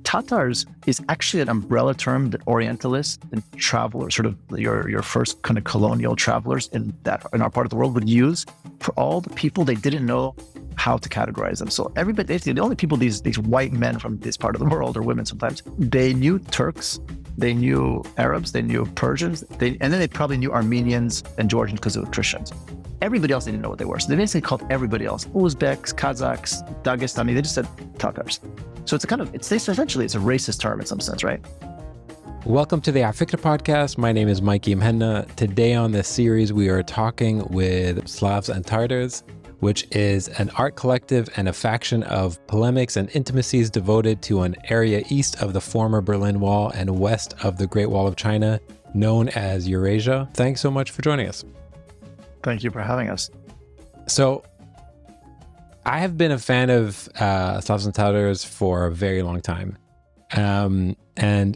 Tatars is actually an umbrella term that Orientalists and travelers, sort of your first kind of colonial travelers in our part of the world would use for all the people they didn't know how to categorize them. So everybody, the only people, these white men from this part of the world, or women sometimes, they knew Turks, they knew Arabs, they knew Persians, and then they probably knew Armenians and Georgians because they were Christians. Everybody else, they didn't know what they were. So they basically called everybody else Uzbeks, Kazakhs, Dagestani. They just said Tatars. So it's essentially a racist term in some sense, right? Welcome to the Afikra podcast. My name is Mikey Mhenna. Today on this series, we are talking with Slavs and Tatars, which is an art collective and a faction of polemics and intimacies devoted to an area east of the former Berlin Wall and west of the Great Wall of China, known as Eurasia. Thanks so much for joining us. Thank you for having us. So I have been a fan of Slavs and Tatars for a very long time. And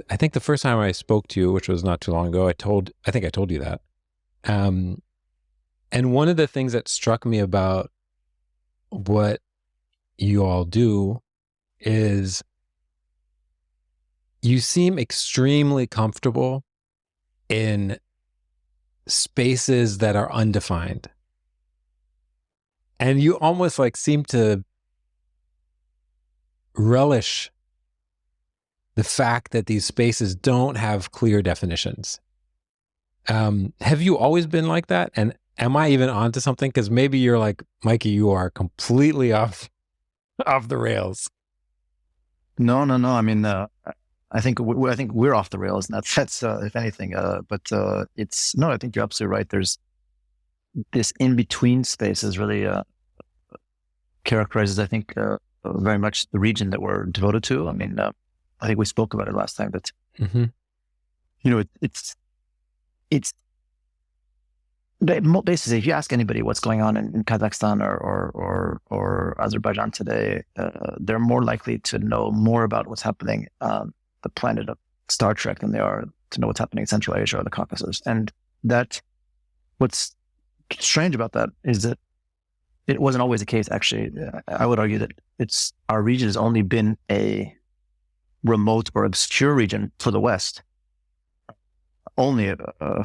I think the first time I spoke to you, which was not too long ago, I think I told you that. And one of the things that struck me about what you all do is you seem extremely comfortable in spaces that are undefined. And you almost seem to relish the fact that these spaces don't have clear definitions. Have you always been like that? And am I even onto something? Because maybe you're like, Mikey, you are completely off the rails. No. I mean, I think we're off the rails, and that's if anything. But I think you're absolutely right. There's this in between space is really characterizes, I think, very much the region that we're devoted to. I mean, I think we spoke about it last time, but it's basically, if you ask anybody what's going on in Kazakhstan or Azerbaijan today, they're more likely to know more about what's happening on the planet of Star Trek than they are to know what's happening in Central Asia or the Caucasus. And what's strange about that is that it wasn't always the case. Actually, I would argue that our region has only been a remote or obscure region for the West only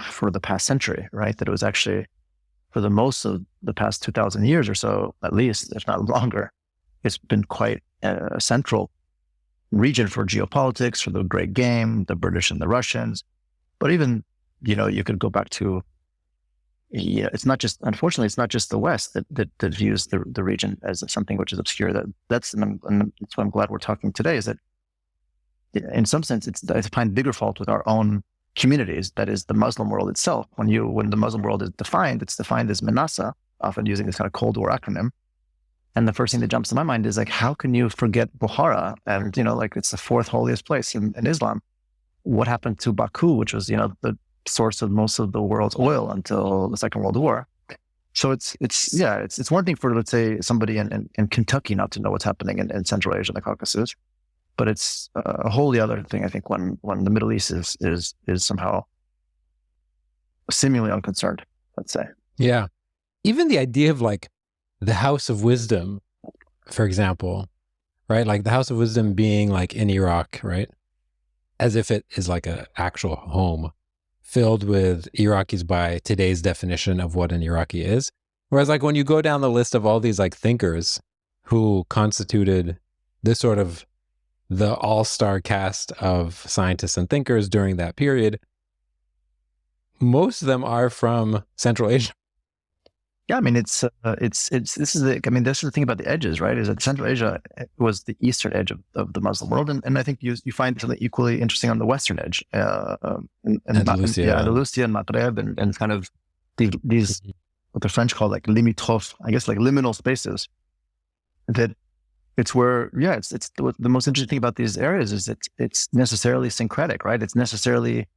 for the past century, right? That it was actually for the most of the past 2,000 years or so, at least, if not longer, it's been quite a central region for geopolitics, for the great game, the British and the Russians. But even, you could go back to, unfortunately, it's not just the West that views the region as something which is obscure. That's what I'm glad we're talking today, is that in some sense, I find bigger fault with our own communities, that is the Muslim world itself. When the Muslim world is defined, it's defined as Manasa, often using this kind of Cold War acronym. And the first thing that jumps to my mind is how can you forget Bukhara? And, it's the fourth holiest place in Islam. What happened to Baku, which was, the source of most of the world's oil until the Second World War. So it's one thing for, let's say, somebody in Kentucky not to know what's happening in Central Asia and the Caucasus, but it's a wholly other thing, I think, when the Middle East is somehow seemingly unconcerned, let's say. Yeah. Even the idea of the House of Wisdom, for example, right? The House of Wisdom being in Iraq, right? As if it is an actual home filled with Iraqis by today's definition of what an Iraqi is. Whereas when you go down the list of all these thinkers who constituted this sort of the all-star cast of scientists and thinkers during that period, most of them are from Central Asia. Yeah, I mean, that's the thing about the edges, right? Is that Central Asia was the eastern edge of the Muslim world, and I think you find something equally interesting on the western edge, Andalusia and Maghreb, and kind of these what the French call limitrophes, I guess, liminal spaces. That it's where, it's the most interesting thing about these areas is that it's necessarily syncretic, right? It's necessarily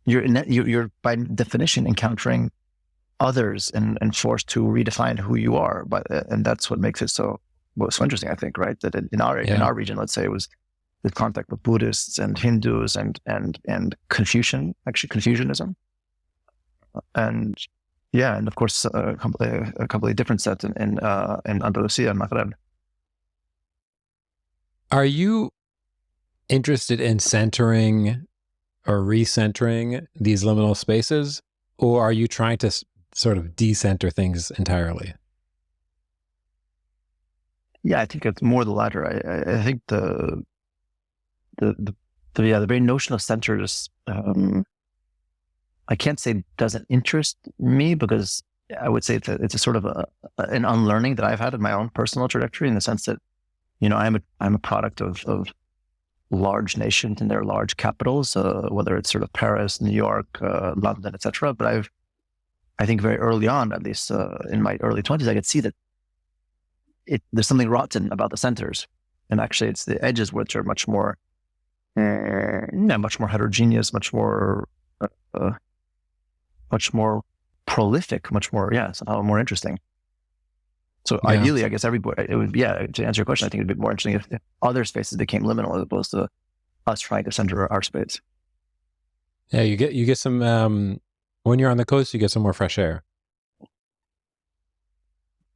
you're by definition encountering others and forced to redefine who you are, and that's what makes it so interesting, I think, right? That in our region, let's say, it was the contact with Buddhists and Hindus and Confucianism, and of course a completely different set in Andalusia and Maghreb. Are you interested in centering or recentering these liminal spaces, or are you trying to sort of decenter things entirely? Yeah, I think it's more the latter. I think the very notion of centers, I can't say doesn't interest me, because I would say it's a sort of an unlearning that I've had in my own personal trajectory, in the sense that, I'm a product of large nations and their large capitals, whether it's sort of Paris, New York, London, etc. But I think very early on, at least in my early 20s, I could see that there's something rotten about the centers, and actually it's the edges which are much more heterogeneous, much more prolific, somehow more interesting. So ideally, I guess everybody, it would, to answer your question, I think it'd be more interesting if other spaces became liminal, as opposed to us trying to center our space. Yeah, you get some, when you're on the coast, you get some more fresh air.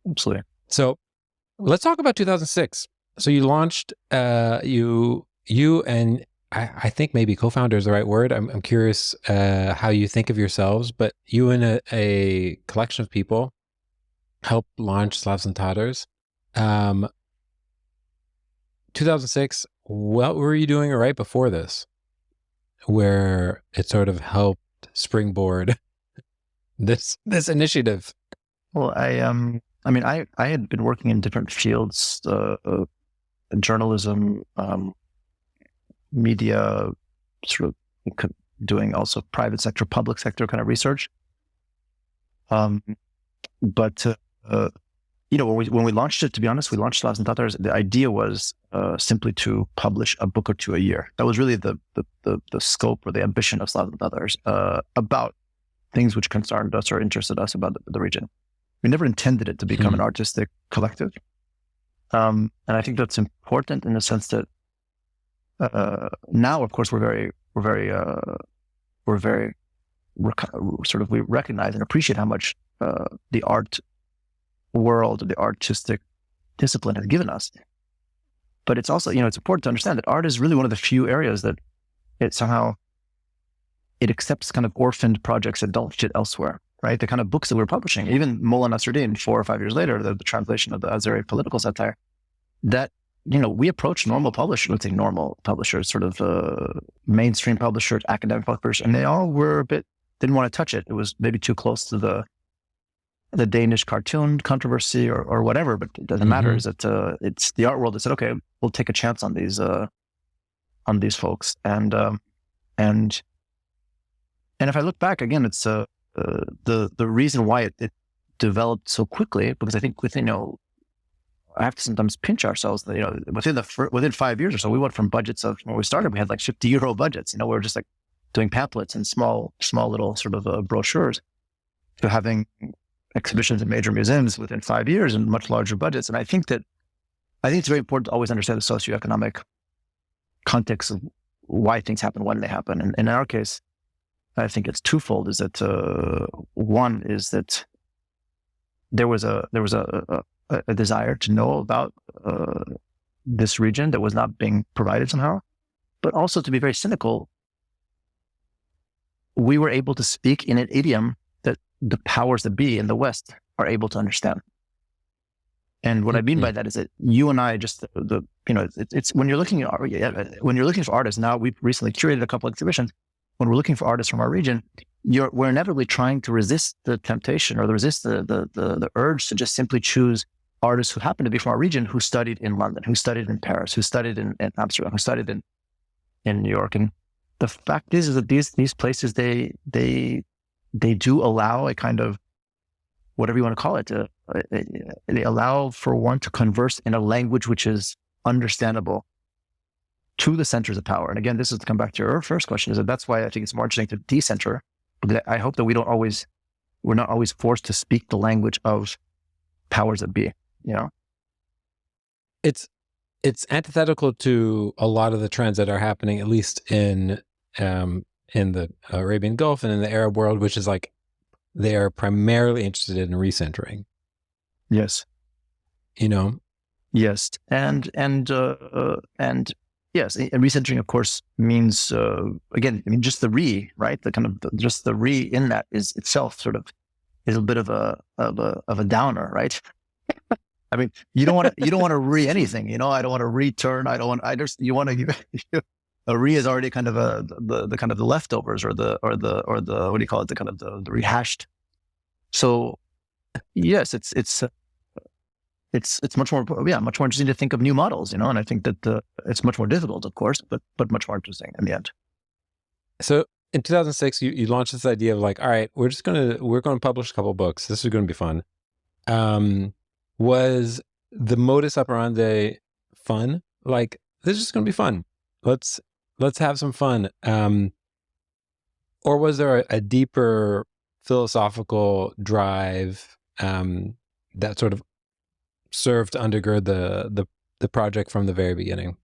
Absolutely. So let's talk about 2006. So you launched, you and I think maybe co-founder is the right word. I'm curious how you think of yourselves, but you and a collection of people helped launch Slavs and Tatars. 2006, what were you doing right before this, where it sort of helped springboard this initiative? Well, I had been working in different fields, journalism, media, sort of doing also private sector, public sector kind of research. But when we launched it, to be honest, we launched Slavs and Tatars. The idea was simply to publish a book or two a year. That was really the scope or the ambition of Slavs and Tatars, about things which concerned us or interested us about the region. We never intended it to become an artistic collective, and I think that's important in the sense that now, of course, we recognize and appreciate how much the art world, the artistic discipline has given us. But it's also, it's important to understand that art is really one of the few areas that it accepts kind of orphaned projects that don't fit elsewhere, right? The kind of books that we're publishing, even Mullah Nasruddin, 4 or 5 years later, the translation of the Azeri political satire, that, we approach normal publishers, let's say normal publishers, sort of mainstream publishers, academic publishers, and they all were didn't want to touch it. It was maybe too close to the Danish cartoon controversy or whatever, but it doesn't matter. Is that it's the art world that said, okay, we'll take a chance on these folks. And if I look back again, it's the reason why it developed so quickly, because I think I have to sometimes pinch ourselves. Within 5 years or so, we went from budgets of, when we started, we had like €50 budgets. We were just like doing pamphlets and small little sort of brochures, to having exhibitions in major museums within 5 years and much larger budgets. And I think it's very important to always understand the socioeconomic context of why things happen when they happen. And in our case, I think it's twofold. Is that one is that there was a desire to know about this region that was not being provided somehow, but also, to be very cynical, we were able to speak in an idiom that the powers that be in the West are able to understand. And what I mean by that is that you and I it's when you're looking for artists. Now, we've recently curated a couple of exhibitions. When we're looking for artists from our region, we're inevitably trying to resist the temptation or resist the urge to just simply choose artists who happen to be from our region, who studied in London, who studied in Paris, who studied in Amsterdam, who studied in New York. And the fact is that these places, they do allow a kind of, whatever you want to call it, they allow for one to converse in a language which is understandable to the centers of power. And again, this is to come back to your first question, is that that's why I think it's more interesting to decenter, because I hope that we're not always forced to speak the language of powers that be, It's antithetical to a lot of the trends that are happening, at least in the Arabian Gulf and in the Arab world, which is like, they are primarily interested in recentering. Yes. Yes, and yes, and recentering, of course, means again, I mean, just the right? The kind of just the in that is itself sort of is a bit of a downer, right? I mean, you don't want to anything, I don't want to return. I just you want to a is already kind of the kind of the leftovers or the what do you call it? The kind of the rehashed. So yes, it's much more much more interesting to think of new models, and I think that it's much more difficult, of course, but much more interesting in the end. So in 2006, you launched this idea of like, all right, we're going to publish a couple books. This is going to be fun. Was the modus operandi fun? Like, this is just going to be fun. Let's have some fun. Or was there a deeper philosophical drive that sort of served to undergird the project from the very beginning?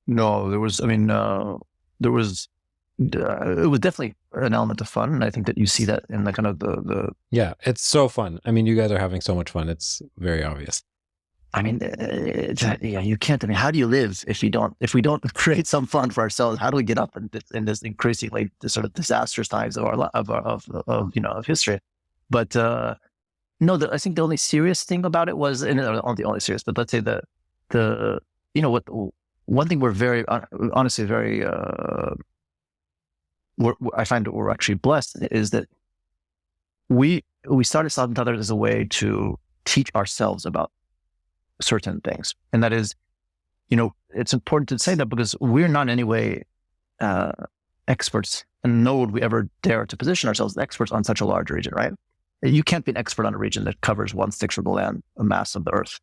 No, there was. I mean, there was. It was definitely an element of fun, and I think that you see that in the kind of the. Yeah, it's so fun. I mean, you guys are having so much fun. It's very obvious. I mean, you can't. I mean, how do you live if we don't create some fun for ourselves? How do we get up in this increasingly sort of disastrous times of history? But no, I think the only serious thing about it was, and not the only serious, but let's say one thing we're very honestly very. I find that we're actually blessed is that we started Slavs and Tatars as a way to teach ourselves about certain things, and that is, it's important to say that because we're not in any way experts, and nor would we ever dare to position ourselves as experts on such a large region, right? You can't be an expert on a region that covers 1/6 of the land, a mass of the earth.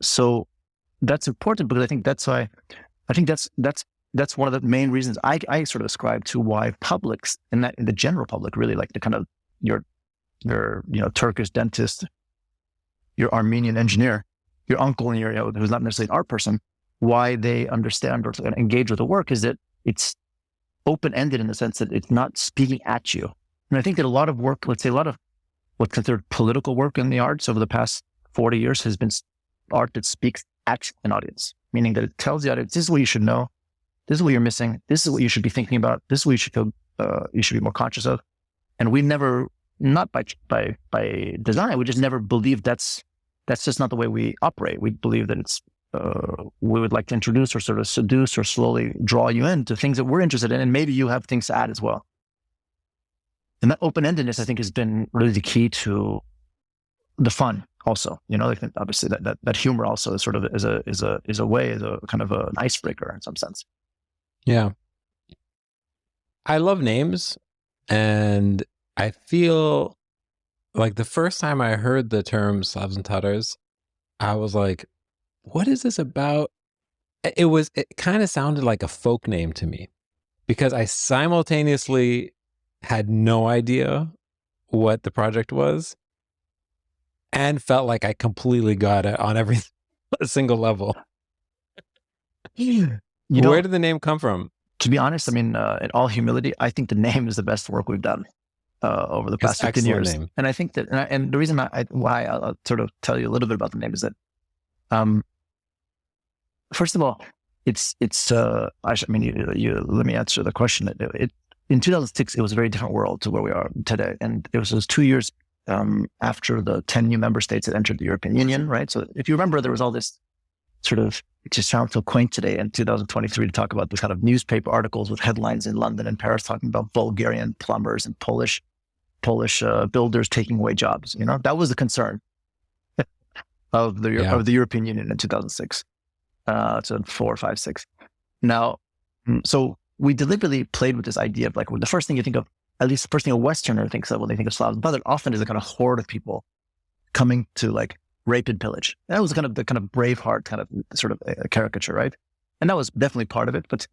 So that's important because I think that's why. I think that's one of the main reasons I sort of ascribe to why publics in the general public really like the kind of your Turkish dentist, your Armenian engineer, your uncle, and who's not necessarily an art person, why they understand or engage with the work is that it's open-ended in the sense that it's not speaking at you. And I think that a lot of work, let's say a lot of what's considered political work in the arts over the past 40 years has been art that speaks at an audience, meaning that it tells the audience, this is what you should know. This is what you're missing. This is what you should be thinking about. This is what you should feel. You should be more conscious of. And we never, not by design, we just never believed that's just not the way we operate. We believe that it's we would like to introduce or sort of seduce or slowly draw you into things that we're interested in, and maybe you have things to add as well. And that open-endedness, I think, has been really the key to the fun. Also, obviously that humor also is sort of is a way, is a kind of an icebreaker in some sense. Yeah. I love names, and I feel like the first time I heard the term Slavs and Tatars, I was like, what is this about? It kind of sounded like a folk name to me because I simultaneously had no idea what the project was and felt like I completely got it on every single level. Where did the name come from? To be honest, I mean, in all humility, I think the name is the best work we've done over the past 15 years. Name. And I think that, and the reason why I'll sort of tell you a little bit about the name is that, first of all, let me answer the question. In 2006, it was a very different world to where we are today. And it was those 2 years after the 10 new member states had entered the European Union, right? So if you remember, there was all this sort of, it just sounds so quaint today in 2023 to talk about the kind of newspaper articles with headlines in London and Paris talking about Bulgarian plumbers and Polish builders taking away jobs. That was the concern of the European Union in 2006. So 4, 5, 6. Now, so we deliberately played with this idea of like, the first thing you think of, at least the first thing a Westerner thinks of when they think of Slavs and Tatars, often is a kind of horde of people coming to like rape and pillage. That was the kind of Braveheart kind of sort of a caricature, right? And that was definitely part of it. But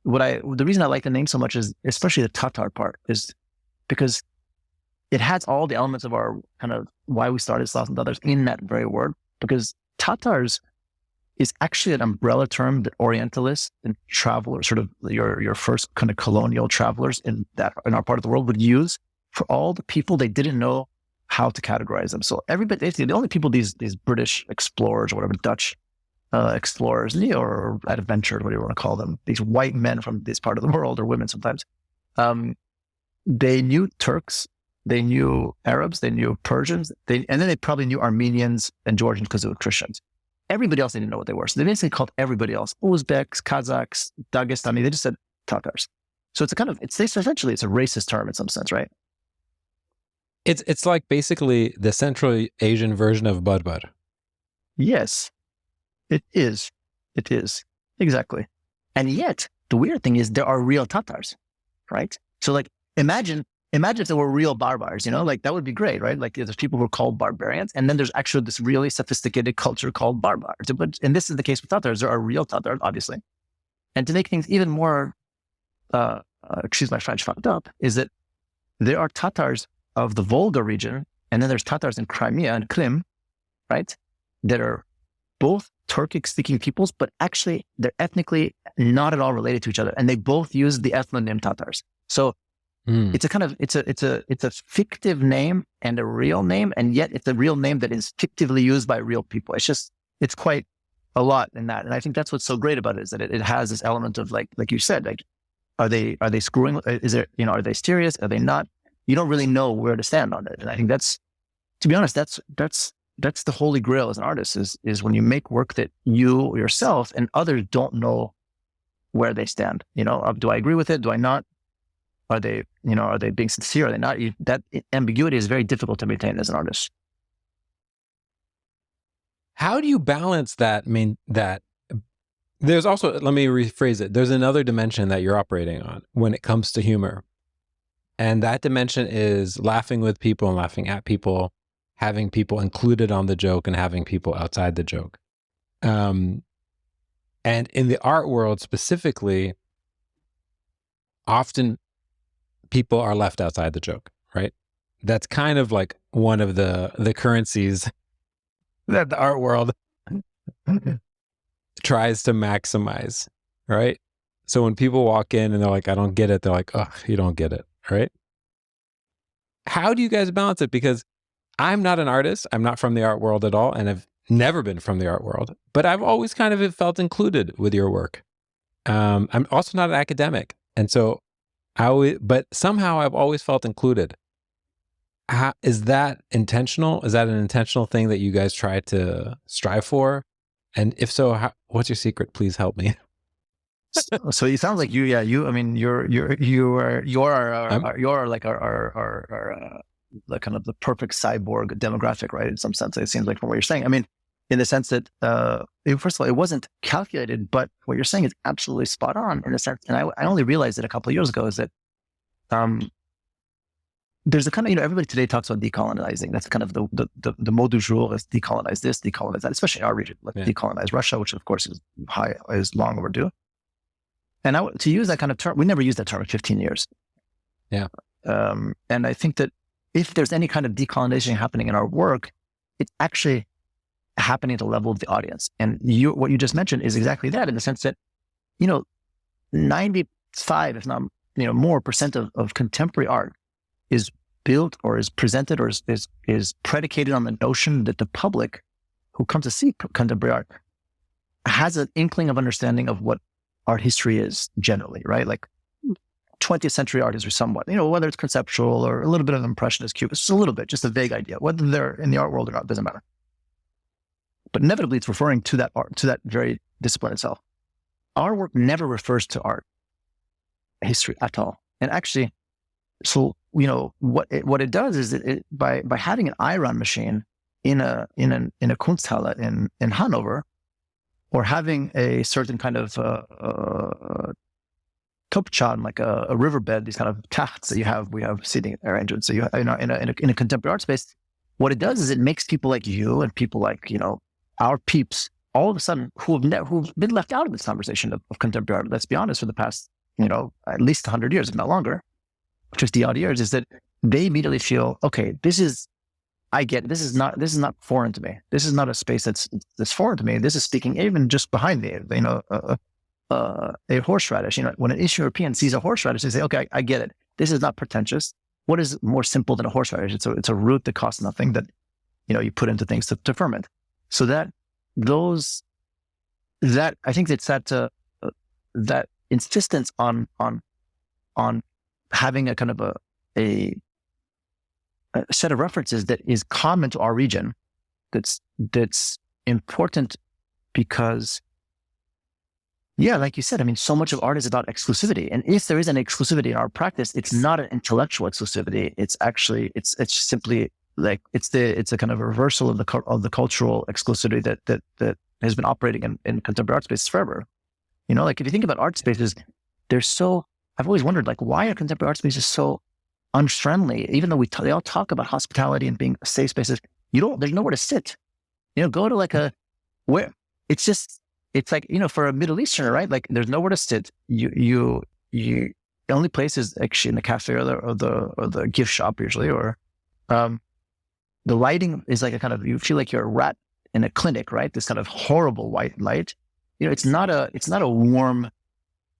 the reason I like the name so much is, especially the Tatar part, is because it has all the elements of our kind of why we started Slavs and Tatars in that very word. Because Tatars is actually an umbrella term that Orientalists and travelers, sort of your first kind of colonial travelers in our part of the world, would use for all the people they didn't know how to categorize them. So everybody, basically, the only people these British explorers or whatever, Dutch explorers, or adventurers, whatever you want to call them, these white men from this part of the world, or women sometimes, they knew Turks, they knew Arabs, they knew Persians, and then they probably knew Armenians and Georgians because they were Christians. Everybody else, they didn't know what they were. So they basically called everybody else Uzbeks, Kazakhs, Dagestani. They just said Tatars. So it's essentially it's a racist term in some sense, right? It's like basically the Central Asian version of Barbar. Yes, it is. It is. Exactly. And yet, the weird thing is there are real Tatars, right? So like, imagine if there were real barbars, like that would be great, right? Like there's people who are called barbarians, and then there's actually this really sophisticated culture called barbars. And this is the case with Tatars. There are real Tatars, obviously. And to make things even more, excuse my French, fucked up, is that there are Tatars of the Volga region, and then there's Tatars in Crimea and Krim, right? That are both Turkic-speaking peoples, but actually they're ethnically not at all related to each other, and they both use the ethnonym Tatars. So it's a fictive name and a real name, and yet it's a real name that is fictively used by real people. It's quite a lot in that, and I think that's what's so great about it, is that it has this element of like you said, like are they screwing? Is there are they serious? Are they not? You don't really know where to stand on it, and I think that's, to be honest, that's the holy grail as an artist is when you make work that you yourself and others don't know where they stand. Do I agree with it? Do I not? Are they being sincere? Are they not? That ambiguity is very difficult to maintain as an artist. How do you balance that? I mean, that there's also, let me rephrase it. There's another dimension that you're operating on when it comes to humor. And that dimension is laughing with people and laughing at people, having people included on the joke and having people outside the joke. And in the art world specifically, often people are left outside the joke, right? That's kind of like one of the currencies that the art world tries to maximize, right? So when people walk in and they're like, I don't get it, they're like, oh, you don't get it, right? How do you guys balance it? Because I'm not an artist. I'm not from the art world at all. And I've never been from the art world, but I've always kind of felt included with your work. I'm also not an academic. And so but somehow I've always felt included. Is that intentional? Is that an intentional thing that you guys try to strive for? And if so, what's your secret? Please help me. So it sounds like you're like our like kind of the perfect cyborg demographic, right? In some sense, it seems like from what you're saying. I mean, in the sense that, first of all, it wasn't calculated, but what you're saying is absolutely spot on in a sense. And I only realized it a couple of years ago, is that there's a kind of, everybody today talks about decolonizing. That's kind of the mot du jour, is decolonize this, decolonize that, especially in our region. Like decolonize Russia, which of course is long overdue. And to use that kind of term, we never used that term in 15 years. Yeah. And I think that if there's any kind of decolonization happening in our work, it's actually happening at the level of the audience. And what you just mentioned is exactly that, in the sense that, 95, if not more % of contemporary art is built or is presented or is predicated on the notion that the public who comes to see contemporary art has an inkling of understanding of what art history is generally, right? Like 20th century art history somewhat, whether it's conceptual or a little bit of impressionist, cubist, just a little bit, just a vague idea. Whether they're in the art world or not, doesn't matter. But inevitably it's referring to that art, to that very discipline itself. Our work never refers to art history at all. And actually, so, what it does is by having an iron machine in a Kunsthalle in Hanover, or having a certain kind of topchan, like a riverbed, these kind of tachts that we have seating arrangements. So in a contemporary art space, what it does is it makes people like you and people like, our peeps, all of a sudden who've been left out of this conversation of contemporary art, let's be honest, for the past, at least 100 years, if not longer, 50 odd years, is that they immediately feel, okay, this is not foreign to me. This is not a space that's foreign to me. This is speaking even just behind me, a horseradish. When an East European sees a horseradish, they say, okay, I get it. This is not pretentious. what is more simple than a horseradish? It's a root that costs nothing that, you put into things to ferment. So that I think it's that insistence on having a kind of a set of references that is common to our region, that's important because, yeah, like you said, I mean, so much of art is about exclusivity. And if there is an exclusivity in our practice, it's not an intellectual exclusivity. It's actually, it's simply like, it's a kind of a reversal of the cultural exclusivity that has been operating in contemporary art spaces forever. Like if you think about art spaces, I've always wondered, like, why are contemporary art spaces so unfriendly? Even though they all talk about hospitality and being safe spaces, there's nowhere to sit. Go to it's like, for a Middle Easterner, right? Like there's nowhere to sit. The only place is actually in the cafe or the gift shop usually, or the lighting is like a kind of, you feel like you're a rat in a clinic, right? This kind of horrible white light. It's not a warm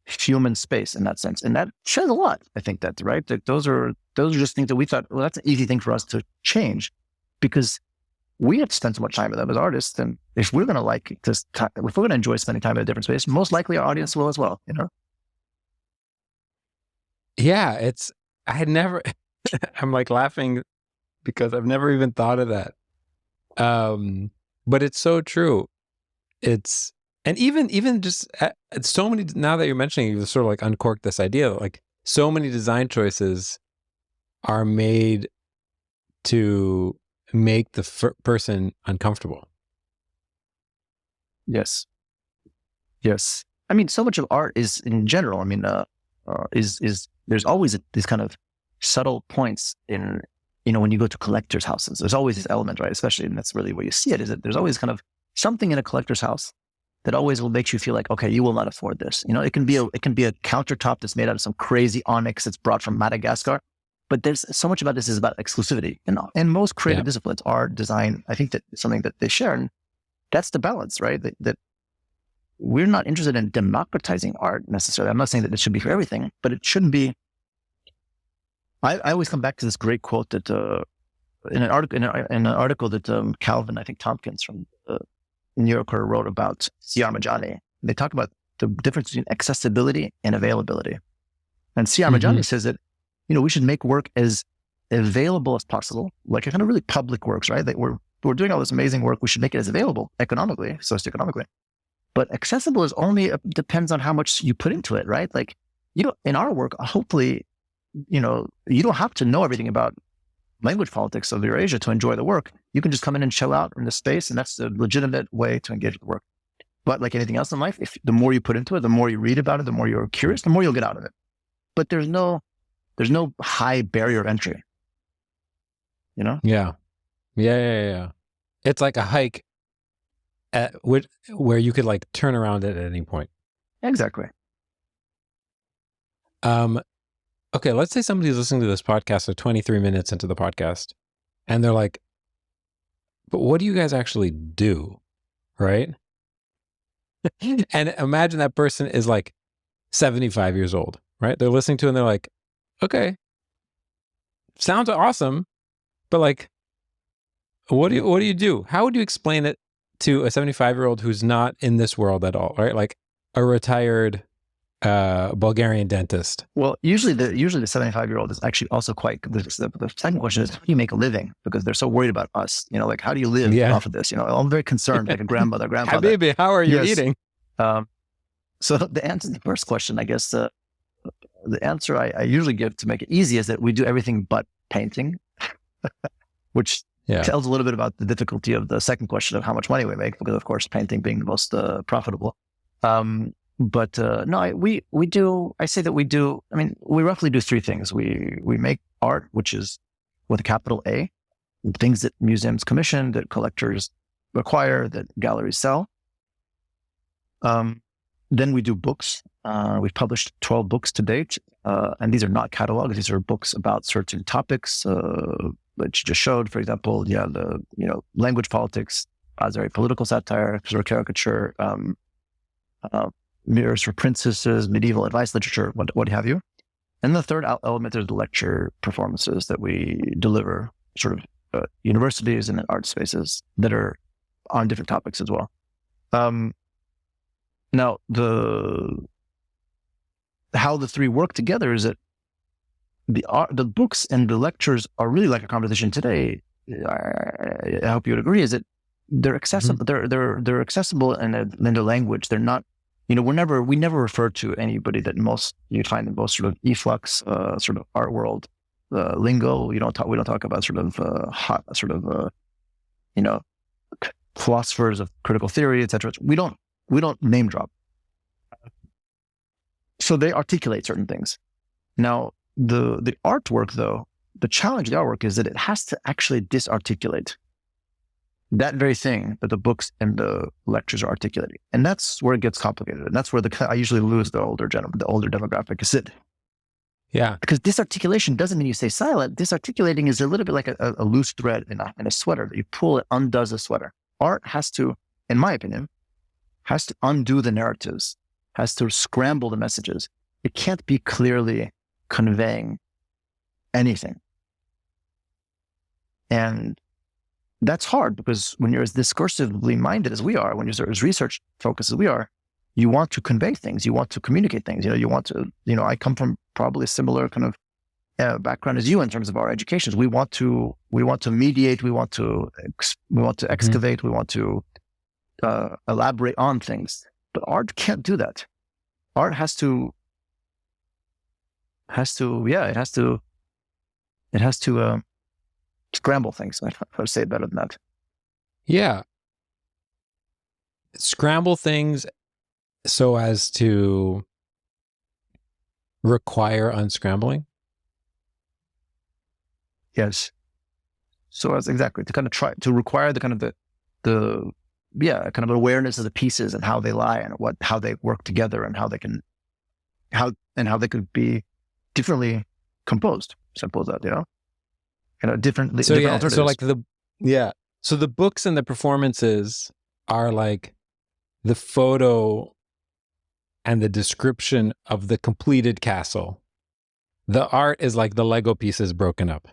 human space in that sense. And that says a lot. I think that, right? That those are just things that we thought, well, that's an easy thing for us to change, because we have to spend so much time with them as artists. And if we're going to if we're going to enjoy spending time in a different space, most likely our audience will as well, Yeah, I had never, I'm like laughing because I've never even thought of that. But it's so true. And even just so many, now that you're mentioning, you've sort of like uncorked this idea, like so many design choices are made to make the person uncomfortable. Yes. I mean, so much of art is in general, I mean, there's always these kind of subtle points in, when you go to collectors' houses, there's always this element, right? Especially, and that's really where you see it, is that there's always kind of something in a collector's house that always will make you feel like, okay, you will not afford this. It can be a countertop that's made out of some crazy onyx that's brought from Madagascar. But there's so much about this is about exclusivity. And most creative disciplines, art, design, I think that it's something that they share. And that's the balance, right? That we're not interested in democratizing art necessarily. I'm not saying that it should be for everything, but it shouldn't be. I always come back to this great quote that in an article that Calvin, I think Tompkins from New Yorker wrote about C.R. Majani. They talk about the difference between accessibility and availability. And C.R. Majani says that, we should make work as available as possible, like a kind of really public works, right? That we're doing all this amazing work. We should make it as available economically, socioeconomically. But accessible is only depends on how much you put into it, right? Like, in our work, hopefully, you don't have to know everything about language politics of Eurasia to enjoy the work. You can just come in and chill out in the space, and that's a legitimate way to engage with the work. But like anything else in life, if the more you put into it, the more you read about it, the more you're curious, the more you'll get out of it. But there's no high barrier of entry. Yeah. It's like a hike where you could like turn around at any point. Exactly. Okay, let's say somebody's listening to this podcast, so 23 minutes into the podcast, and they're like, but what do you guys actually do? Right? And imagine that person is like 75 years old, right? They're listening to it and they're like, okay, sounds awesome, but like, what do you do? How would you explain it to a 75-year-old who's not in this world at all, right? Like a retired Bulgarian dentist. Well, usually the 75-year-old is actually also quite. The second question is, how do you make a living? Because they're so worried about us. Like, how do you live off of this? I'm very concerned, like a grandfather. Habibi, how are you eating? So the answer to the first question, I guess, the answer I usually give to make it easy is that we do everything but painting, which tells a little bit about the difficulty of the second question of how much money we make, because of course painting being the most profitable. But no, we do. I say that we do. I mean, we roughly do three things. We make art, which is with a capital A, things that museums commission, that collectors acquire, that galleries sell. Then we do books. We've published 12 books to date, and these are not catalogs. These are books about certain topics that you just showed. For example, the language politics, Azeri political satire, sort of caricature. Mirrors for princesses, medieval advice literature, what have you. And the third element is the lecture performances that we deliver, sort of universities and art spaces that are on different topics as well. Now, how the three work together is that the books and the lectures are really like a conversation today. I hope you would agree. Is that they're accessible? Mm-hmm. They're accessible in the language. They're not. We never refer to anybody that you'd find in most sort of efflux, sort of art world lingo. We don't talk about sort of philosophers of critical theory, etc. We don't name drop. So they articulate certain things. Now, the artwork, though, the challenge of the artwork is that it has to actually disarticulate that very thing that the books and the lectures are articulating. And that's where it gets complicated. And that's where I usually lose the older demographic is it. Yeah. Because disarticulation doesn't mean you stay silent. Disarticulating is a little bit like a loose thread in a sweater that you pull, it undoes a sweater. Art has to, in my opinion, undo the narratives, has to scramble the messages. It can't be clearly conveying anything. And that's hard because when you're as discursively minded as we are, when you're as research focused as we are, you want to convey things, you want to communicate things. You want to. I come from probably a similar kind of background as you in terms of our educations. We want to mediate. We want to excavate. Mm-hmm. We want to elaborate on things. But art can't do that. Art has to scramble things. I would say it better than that. Yeah. Scramble things so as to require unscrambling? Yes. So as exactly to kind of try to require the kind of the kind of awareness of the pieces and how they lie and how they work together and how they could be differently composed. Simple as that, kind of different alternatives. So the books and the performances are like the photo and the description of the completed castle. The art is like the Lego pieces broken up.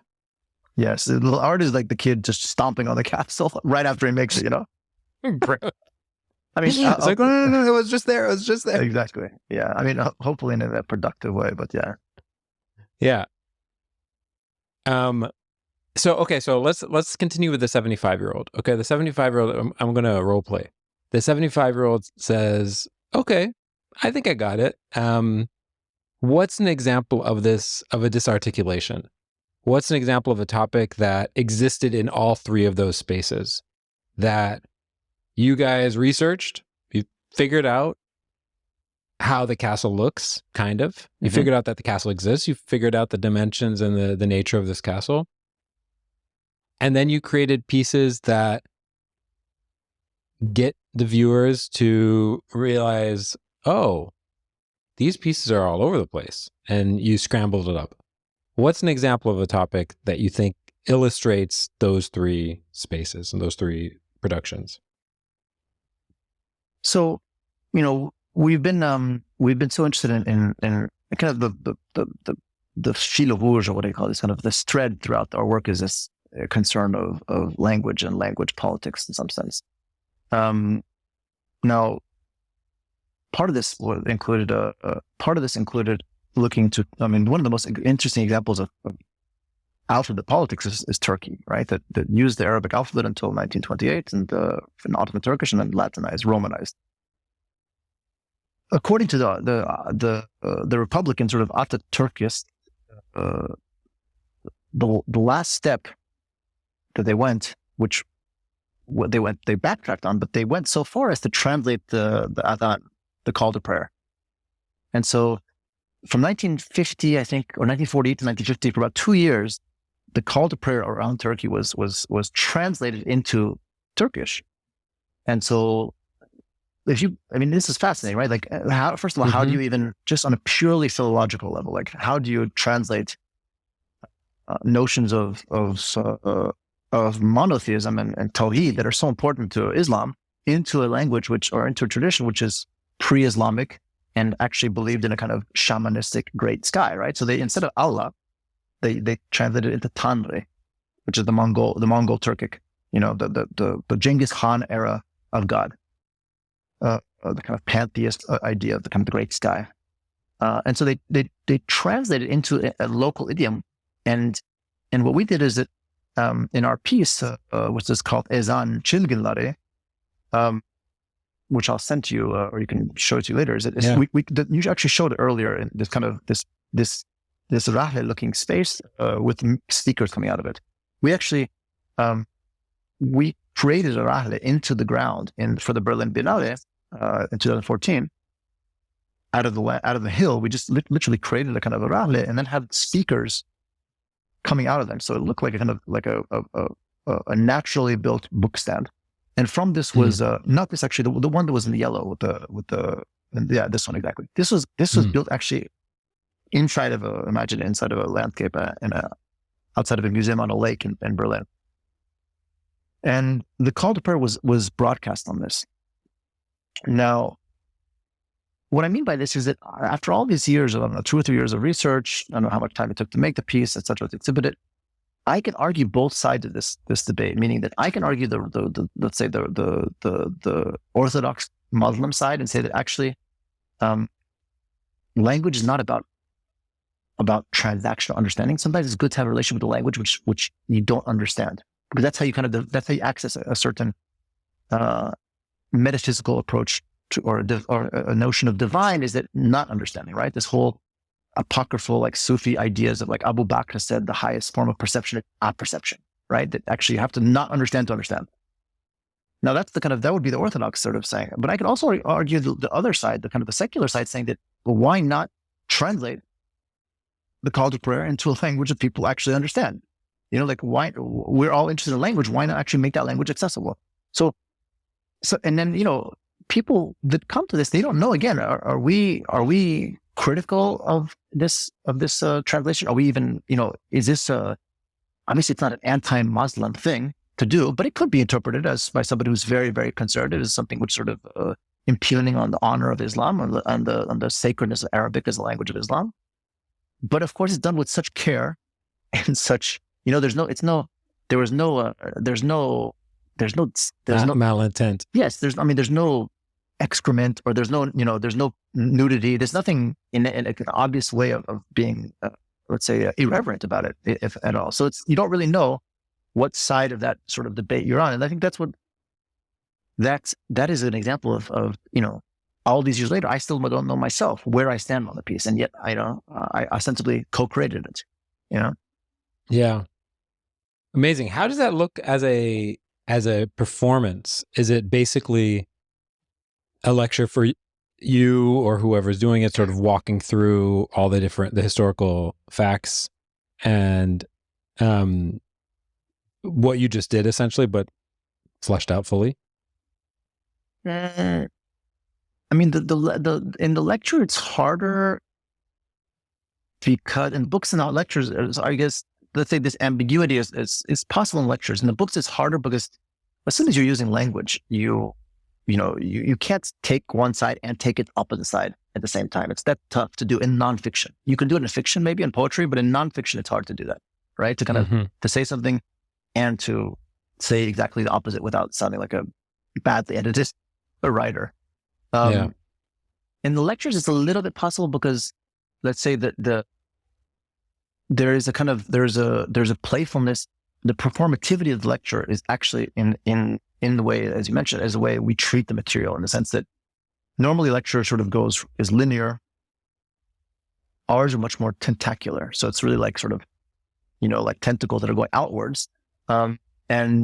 Yes, the art is like the kid just stomping on the castle right after he makes it, I mean, it's like, no, it was just there. It was just there. Exactly. Yeah. I mean, hopefully in a productive way, but yeah. Yeah. So let's continue with the 75-year-old. Okay, the 75-year-old, I'm going to role play. The 75-year-old says, "Okay, I think I got it. What's an example of this, of a disarticulation? What's an example of a topic that existed in all three of those spaces that you guys researched, you figured out how the castle looks, kind of. You figured out that the castle exists. You figured out the dimensions and the nature of this castle. And then you created pieces that get the viewers to realize, oh, these pieces are all over the place. And you scrambled it up. What's an example of a topic that you think illustrates those three spaces and those three productions?" So, we've been so interested in kind of the fil rouge, or what do you call this, kind of this thread throughout our work is this concern of language and language politics in some sense. Now, part of this included looking to, one of the most interesting examples of alphabet politics is Turkey, right? That used the Arabic alphabet until 1928 and in Ottoman Turkish and then Latinized, Romanized. According to the Republican sort of Ataturkist, the last step that they went, they backtracked on, but they went so far as to translate the adhan, the call to prayer. And so from 1950, I think, or 1948 to 1950, for about 2 years, the call to prayer around Turkey was translated into Turkish. And so this is fascinating, right? Like, first of all, how do you even, just on a purely philological level, like, how do you translate notions of monotheism and tawhid that are so important to Islam into a language or into a tradition which is pre-Islamic and actually believed in a kind of shamanistic great sky, right? So they, instead of Allah, they translated it into Tanrı, which is the Mongol Turkic, the Genghis Khan era of God, the kind of pantheist idea of the kind of the great sky. And so they translated into a local idiom, and what we did is that in our piece, which is called Ezan Çılgınları, which I'll send to you, or you can show it to you later. You actually showed it earlier in this kind of this rahle looking space with speakers coming out of it. We actually we created a rahle into the ground for the Berlin Biennale in 2014. Out of the hill, we just literally created a kind of a rahle and then had speakers coming out of them. So it looked like a kind of like a naturally built book stand. And from this was not this actually, the one that was in the yellow this one exactly. This was built actually inside of inside of a landscape outside of a museum on a lake in Berlin. And the call to prayer was broadcast on this. Now, what I mean by this is that after all these years, 2 or 3 years of research, I don't know how much time it took to make the piece, et cetera, to exhibit it, I can argue both sides of this debate, meaning that I can argue let's say the Orthodox Muslim side and say that actually language is not about transactional understanding. Sometimes it's good to have a relation with the language which you don't understand, because that's how you access a certain metaphysical approach to, or a notion of divine, is that not understanding, right? This whole apocryphal, like Sufi ideas of, like Abu Bakr said, the highest form of perception is apperception, right? That actually you have to not understand to understand. Now that's that would be the Orthodox sort of saying. But I could also argue the other side, the kind of the secular side, saying that, well, why not translate the call to prayer into a language that people actually understand? Like, why, we're all interested in language, why not actually make that language accessible? So and then, people that come to this, they don't know. Again, are we critical of this translation? Are we even, is this obviously it's not an anti-Muslim thing to do, but it could be interpreted as, by somebody who's very, very conservative, as something which sort of impugning on the honor of Islam, on the sacredness of Arabic as a language of Islam. But of course, it's done with such care and such, there's no malintent. Yes, there's no excrement, or there's no nudity. There's nothing in an obvious way of being, let's say, irreverent about it, if at all. So you don't really know what side of that sort of debate you're on. And I think that is an example of all these years later, I still don't know myself where I stand on the piece. And yet I ostensibly co-created it, Yeah. Amazing. How does that look as a performance? Is it basically a lecture for you or whoever's doing it, sort of walking through all the historical facts and what you just did essentially, but fleshed out fully? I mean, in the lecture, it's harder because in books and not lectures, I guess, let's say this ambiguity is possible in lectures. In the books, it's harder because as soon as you're using language, you can't take one side and take it opposite side at the same time. It's that tough to do in nonfiction. You can do it in fiction, maybe in poetry, but in nonfiction, it's hard to do that, right? To kind of to say something and to say exactly the opposite without sounding like a badly edited writer. In the lectures, it's a little bit possible because, let's say that there's a playfulness. The performativity of the lecture is actually in the way, as you mentioned, as the way we treat the material, in the sense that normally lecture sort of is linear. Ours are much more tentacular. So it's really like sort of, like tentacles that are going outwards. And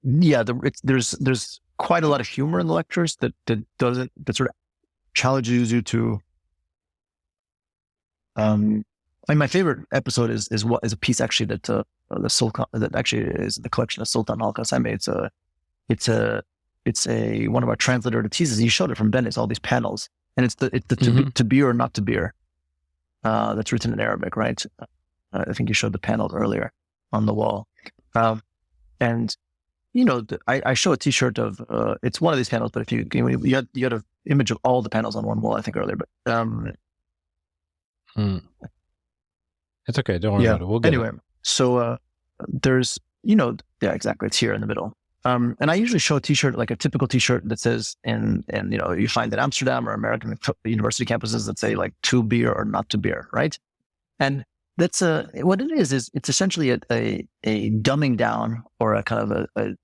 yeah, there's quite a lot of humor in the lectures that sort of challenges you to, my favorite episode is a piece actually that the Sultan, that actually is the collection of Sultan Al-Qasimi. It's one of our translator theses. He showed it from Venice, all these panels, and it's the to be or not to be, that's written in Arabic, right? I think you showed the panel earlier on the wall, and I show a T-shirt of it's one of these panels, but if you image of all the panels on one wall, I think, earlier, but it's okay. Don't worry about it. We'll get anyway, it. So there's, yeah, exactly. It's here in the middle. And I usually show a T-shirt, like a typical T-shirt that says, and you find at Amsterdam or American university campuses that say like to beer or not to beer, right? And that's what it is it's essentially a dumbing down or a kind of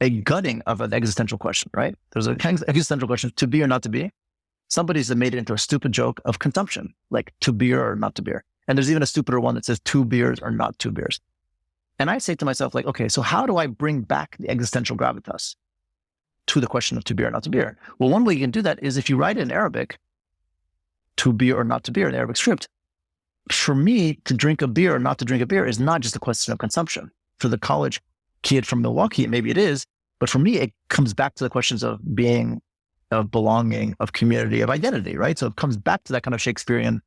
a gutting of an existential question, right? There's an existential question, to be or not to be. Somebody's made it into a stupid joke of consumption, like to beer or not to beer. And there's even a stupider one that says 2 beers or not 2 beers. And I say to myself, like, okay, so how do I bring back the existential gravitas to the question of to beer or not to beer? Well, one way you can do that is if you write in Arabic, to beer or not to beer in the Arabic script. For me, to drink a beer or not to drink a beer is not just a question of consumption. For the college kid from Milwaukee, maybe it is, but for me, it comes back to the questions of being, of belonging, of community, of identity, right? So it comes back to that kind of Shakespearean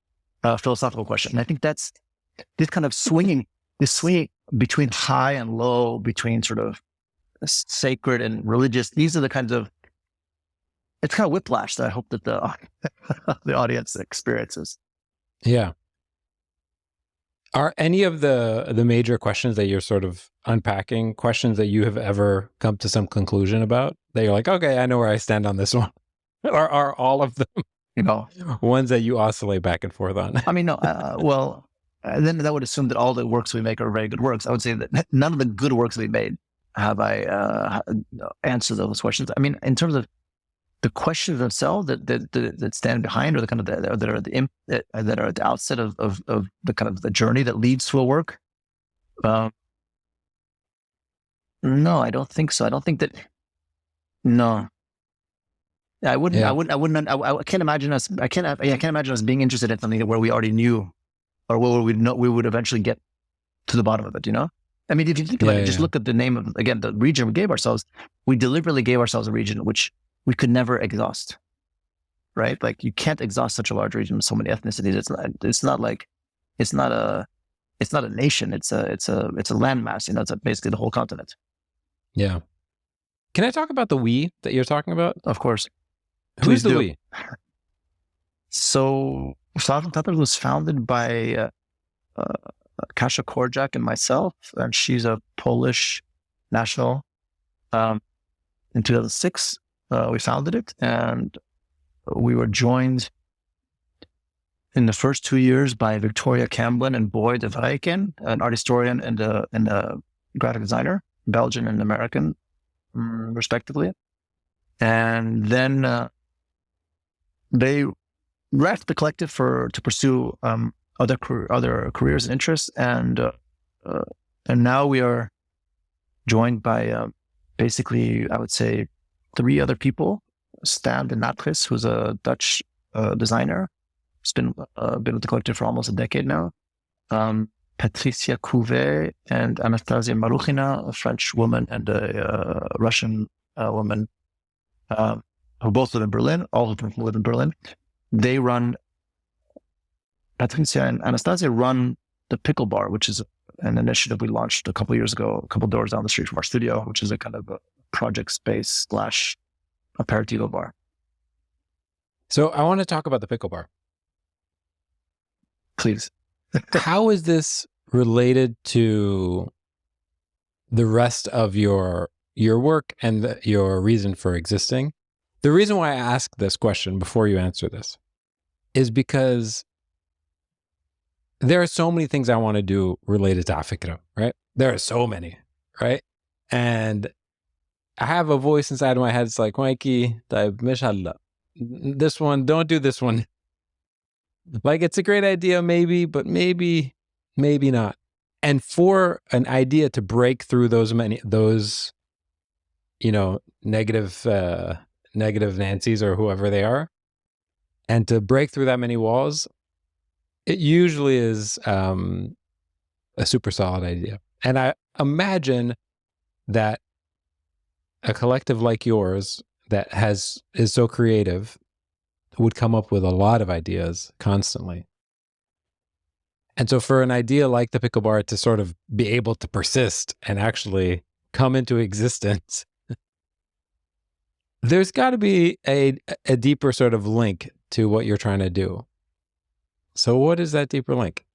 philosophical question. And I think that's this kind of swinging between high and low, between sort of sacred and religious. These are the kinds of, it's kind of whiplash that I hope that the audience experiences. Yeah. Are any of the major questions that you're sort of unpacking questions that you have ever come to some conclusion about that you're like, okay, I know where I stand on this one? Or are all of them, ones that you oscillate back and forth on? I mean, no, well, then that would assume that all the works we make are very good works. I would say that none of the good works we made have I answered those questions. I mean, in terms of the questions themselves that stand behind, or the kind of that are at the outset of the kind of the journey that leads to a work. No, I don't think so. I don't think that. No, I wouldn't. Yeah. I can't imagine us. I can't imagine us being interested in something where we already knew, or where we would eventually get to the bottom of it. I mean, if you think about it, just look at the name of, again, the region we gave ourselves. We deliberately gave ourselves a region which we could never exhaust, right? Like you can't exhaust such a large region with so many ethnicities. It's not a nation. It's a landmass. It's basically the whole continent. Yeah. Can I talk about the we that you're talking about? Of course. Who's the we? So Slavs and Tatars was founded by Kasia, Korczak, and myself, and she's a Polish national. In 2006. We founded it, and we were joined in the first 2 years by Victoria Camblin and Boyd de Vrijken, an art historian and a graphic designer, Belgian and American, respectively. And then they left the collective to pursue other careers and interests, and now we are joined by basically, I would say, 3 other people. Stan de Natris, who's a Dutch designer, has been with the collective for almost a decade now. Patricia Couvet and Anastasia Maruchina, a French woman and a Russian woman, who both live in Berlin. All of them live in Berlin. They run, Patricia and Anastasia run the Pickle Bar, which is an initiative we launched a couple of years ago, a couple of doors down the street from our studio, which is a kind of a project space / aperitivo bar. So I want to talk about the Pickle Bar. Please. How is this related to the rest of your work and your reason for existing? The reason why I ask this question before you answer this is because there are so many things I want to do related to afikra, right? There are so many, right? And I have a voice inside of my head. It's like, Mikey, this one, don't do this one. Like, it's a great idea, maybe, but maybe not. And for an idea to break through those negative Nancy's or whoever they are, and to break through that many walls, it usually is a super solid idea. And I imagine that a collective like yours that is so creative would come up with a lot of ideas constantly. And so for an idea like the Pickle Bar to sort of be able to persist and actually come into existence, There's got to be a deeper sort of link to what you're trying to do. So what is that deeper link?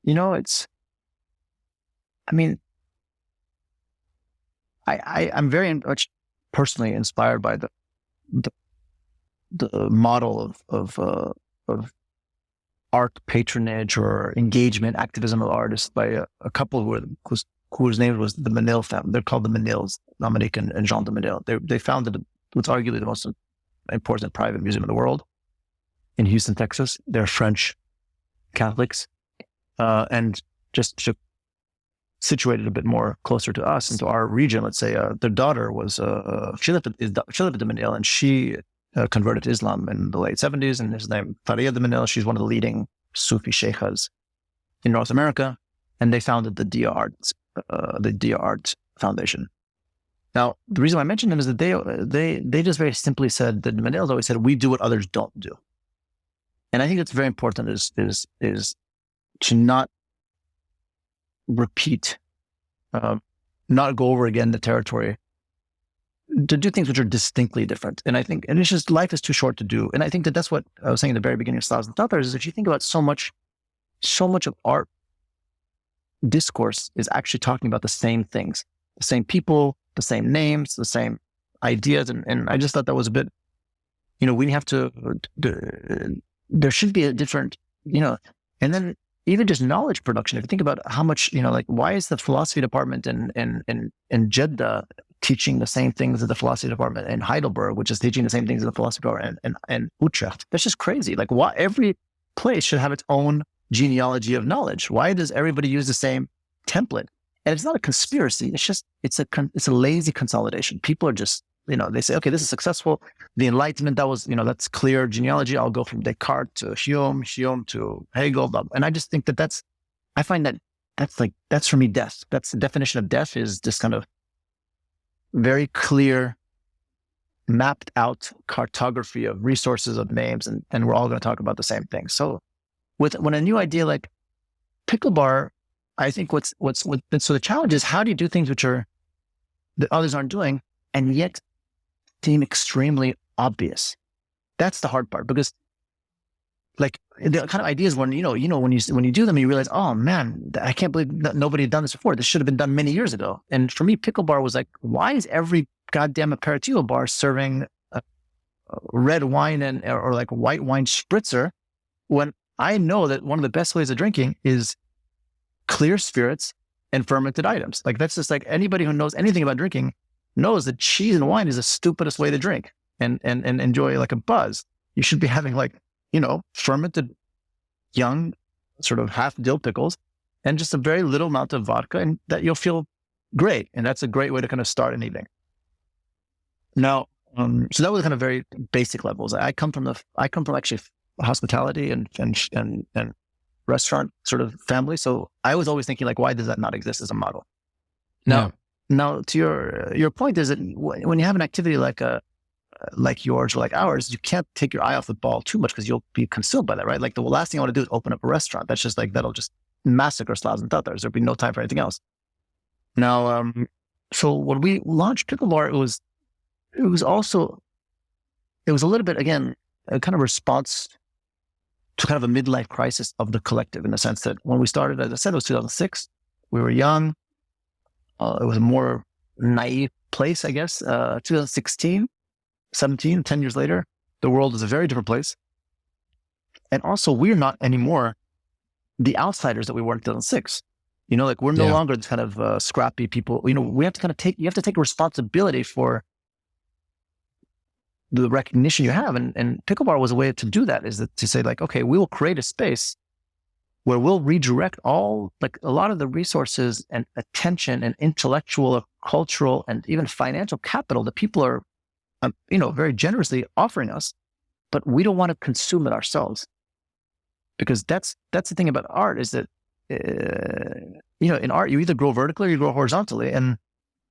I'm very much personally inspired by the model of art patronage or engagement, activism of artists by a couple whose name was the Menil family. They're called the Menils, Dominique and Jean de Menil. They founded what's arguably the most important private museum in the world in Houston, Texas. They're French Catholics, and just situated a bit more closer to us and to our region. Let's say their daughter was she lived at the Menil, and she converted to Islam in the late 70s, and his name Faria de Menil. She's one of the leading Sufi sheikhs in North America, and they founded the Dia Art Foundation. Now, the reason why I mentioned them is that they just very simply said that the Menils always said, we do what others don't do. And I think it's very important is to not repeat, not go over again the territory, to do things which are distinctly different. And I think, and it's just, life is too short to do. And I think that's what I was saying at the very beginning of Slavs and Tatars, is if you think about so much of art discourse is actually talking about the same things, the same people, the same names, the same ideas. And I just thought that was a bit, we have to, there should be a different, and then even just knowledge production. If you think about how much, why is the philosophy department in Jeddah teaching the same things as the philosophy department in Heidelberg, which is teaching the same things as the philosophy department in Utrecht? That's just crazy. Like, why every place should have its own genealogy of knowledge? Why does everybody use the same template? And it's not a conspiracy. It's just, it's a lazy consolidation. People are just, they say, okay, this is successful. The Enlightenment, that was, that's clear genealogy. I'll go from Descartes to Hume to Hegel. Blah, blah. And I just think I find that's for me, death. That's the definition of death, is this kind of very clear, mapped out cartography of resources, of names, and we're all going to talk about the same thing. So when a new idea like Pickle Bar, I think so the challenge is, how do you do things which are that others aren't doing and yet seem extremely obvious? That's the hard part, because like the kind of ideas when when you do them, you realize, oh man, I can't believe that nobody had done this before. This should have been done many years ago. And for me, Pickle Bar was like, why is every goddamn aperitivo bar serving red wine or like white wine spritzer, when I know that one of the best ways of drinking is clear spirits and fermented items? Like, that's just like, anybody who knows anything about drinking knows that cheese and wine is the stupidest way to drink and enjoy like a buzz. You should be having like, fermented young sort of half dill pickles and just a very little amount of vodka, and that you'll feel great. And that's a great way to kind of start an evening. Now, so that was kind of very basic levels. I come from actually hospitality and restaurant sort of family. So I was always thinking, like, why does that not exist as a model? Now to your point is that when you have an activity like yours or like ours, you can't take your eye off the ball too much, because you'll be consumed by that, right? Like, the last thing I want to do is open up a restaurant. That's just like, that'll just massacre Slavs and Tatars. There'll be no time for anything else. Now, so when we launched Pickle Bar, it was a little bit, again, a kind of response to kind of a midlife crisis of the collective, in the sense that when we started, as I said, it was 2006. We were young. It was a more naive place, I guess. 2016, 17, 10 years later, the world is a very different place. And also, we're not anymore the outsiders that we were in 2006. Like, we're no longer the kind of scrappy people. We have to kind of you have to take responsibility for the recognition you have. And Pickle Bar was a way to do that, is that to say, like, okay, we will create a space where we'll redirect a lot of the resources and attention and intellectual, cultural, and even financial capital that people are, very generously offering us, but we don't want to consume it ourselves. Because that's the thing about art, is that, in art, you either grow vertically or you grow horizontally. And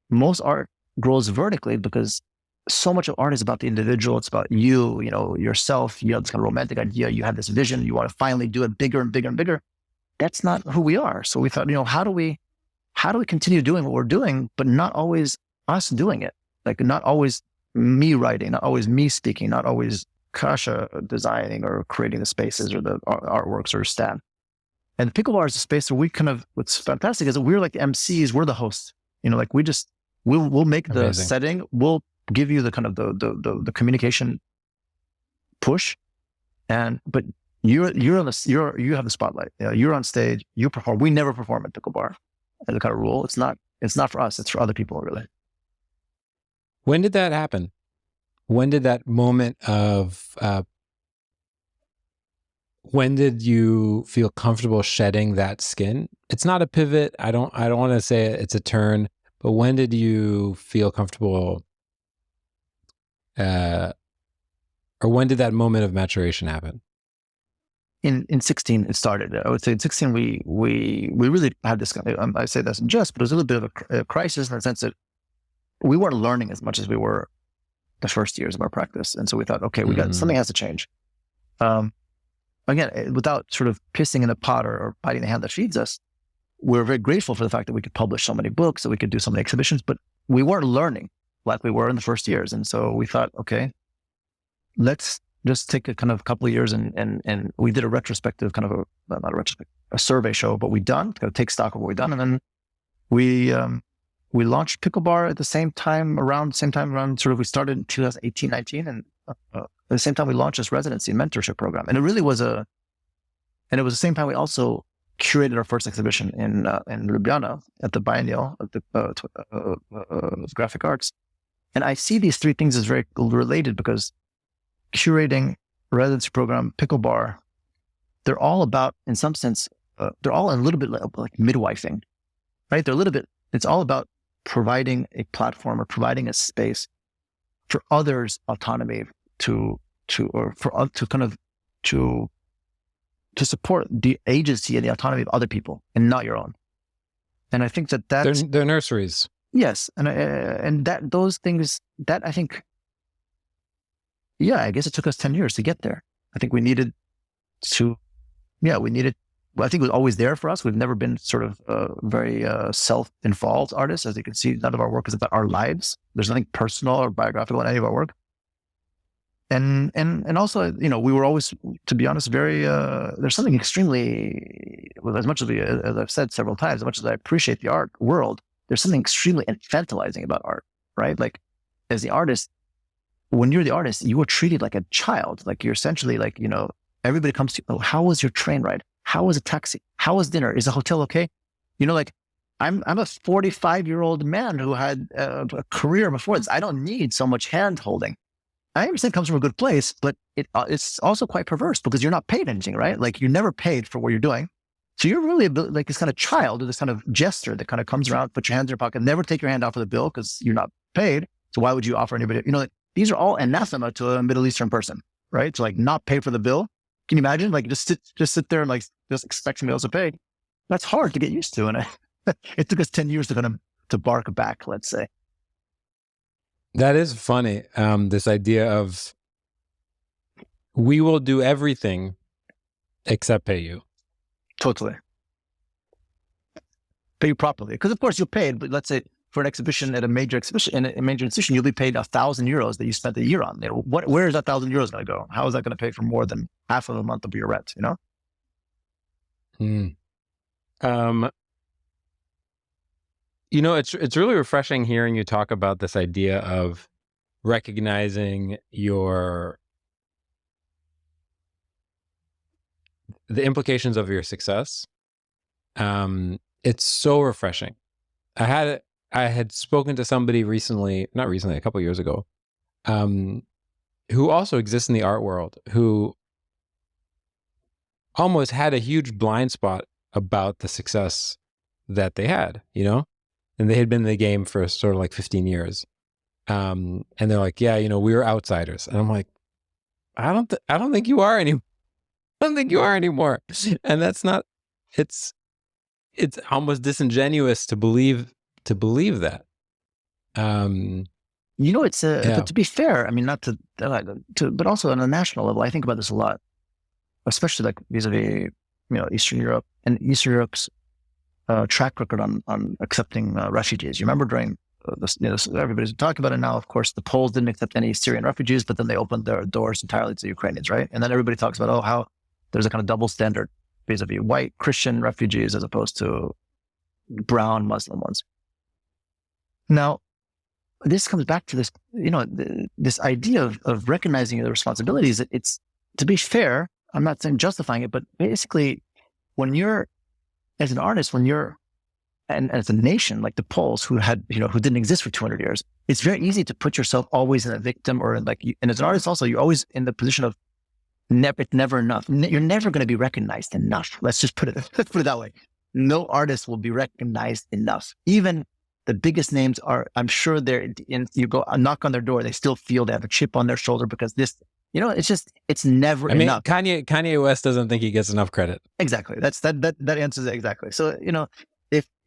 most art grows vertically because so much of art is about the individual. It's about you, yourself. You have this kind of romantic idea. You have this vision. You want to finally do it bigger and bigger and bigger. That's not who we are. So we thought, how do we continue doing what we're doing, but not always us doing it? Like, not always me writing, not always me speaking, not always Kasia designing or creating the spaces or the artworks or staff. And Pickle Bar is a space where we kind of, what's fantastic is that we're like the MCs, we're the hosts. Like we'll make the Amazing. setting, we'll give you the kind of the communication push, but you have the spotlight. You're on stage, you perform. We never perform at Pickle Bar as a kind of rule. It's not for us, it's for other people, really. When did that happen? When did that moment of, when did you feel comfortable shedding that skin? It's not a pivot. I don't want to say it's a turn, but when did you feel comfortable, or when did that moment of maturation happen? In 16, it started. I would say in 16, we really had this, I say this in jest, but it was a little bit of a crisis in the sense that we weren't learning as much as we were the first years of our practice. And so we thought, okay, something has to change. Again, without sort of pissing in the pot or biting the hand that feeds us, we're very grateful for the fact that we could publish so many books, that we could do so many exhibitions, but we weren't learning like we were in the first years. And so we thought, okay, let's just take a kind of couple of years and we did a retrospective kind of a survey show, but we done, kind of take stock of what we've done. And then we launched Pickle Bar at the same time around sort of, we started in 2018, 19. And at the same time we launched this residency and mentorship program. And it really was and it was the same time we also curated our first exhibition in Ljubljana at the Biennial of the Graphic Arts. And I see these three things as very related because curating, residency program, Pickle Bar, they're all about, in some sense, they're all a little bit like midwifing, right? They're a little bit, it's all about providing a platform or providing a space for others' autonomy to support the agency and the autonomy of other people and not your own. And I think that's they're nurseries. Yes, and that those things that I think, yeah, I guess it took us 10 years to get there. I think we needed to, well, I think it was always there for us. We've never been sort of very self-involved artists. As you can see, none of our work is about our lives. There's nothing personal or biographical in any of our work. And also, we were always, to be honest, very, there's something extremely, as much as I've said several times, as much as I appreciate the art world, there's something extremely infantilizing about art, right? Like, as the artist, when you're the artist, you are treated like a child. Like, you're essentially like, everybody comes to you, oh, how was your train ride? How was a taxi? How was dinner? Is the hotel okay? Like, I'm a 45-year-old man who had a career before this. I don't need so much hand holding. I understand it comes from a good place, but it's also quite perverse because you're not paid anything, right? Like, you're never paid for what you're doing. So you're really like this kind of child or this kind of jester that kind of comes around, put your hands in your pocket, never take your hand off of the bill because you're not paid. So why would you offer anybody, these are all anathema to a Middle Eastern person, right? So like not pay for the bill. Can you imagine? Like just sit there and like just expect somebody else to pay. That's hard to get used to. And it took us 10 years to bark back, let's say. That is funny. This idea of we will do everything except pay you. Totally. Pay you properly. Because of course you're paid, but let's say for an exhibition at a major institution, you'll be paid 1,000 euros that you spent a year on. Where is that 1,000 euros going to go? How is that going to pay for more than half of a month of your rent, It's really refreshing hearing you talk about this idea of recognizing the implications of your success. It's so refreshing. I had spoken to somebody not recently, a couple of years ago, who also exists in the art world, who almost had a huge blind spot about the success that they had, and they had been in the game for sort of like 15 years. And they're like, yeah, we were outsiders. And I'm like, I don't think you are anymore. I don't think you are anymore. And that's not, it's almost disingenuous to believe that. But to be fair, I mean, not to, but also on a national level, I think about this a lot, especially like vis-a-vis, Eastern Europe and Eastern Europe's track record on accepting refugees. You remember during everybody's talking about it now. Of course, the Poles didn't accept any Syrian refugees, but then they opened their doors entirely to Ukrainians, right? And then everybody talks about, how there's a kind of double standard vis-a-vis white Christian refugees as opposed to brown Muslim ones. Now, this comes back to this, this idea of recognizing the responsibilities. It's, to be fair, I'm not saying justifying it, but basically, when you're, as an artist, and as a nation, like the Poles, who didn't exist for 200 years, it's very easy to put yourself always in a victim or and as an artist also, you're always in the position of it's never enough. You're never going to be recognized enough. Let's put it that way. No artist will be recognized enough. Even the biggest names are, I'm sure you go knock on their door, they still feel they have a chip on their shoulder because this, it's never enough. Kanye West doesn't think he gets enough credit. Exactly. That answers it exactly. So,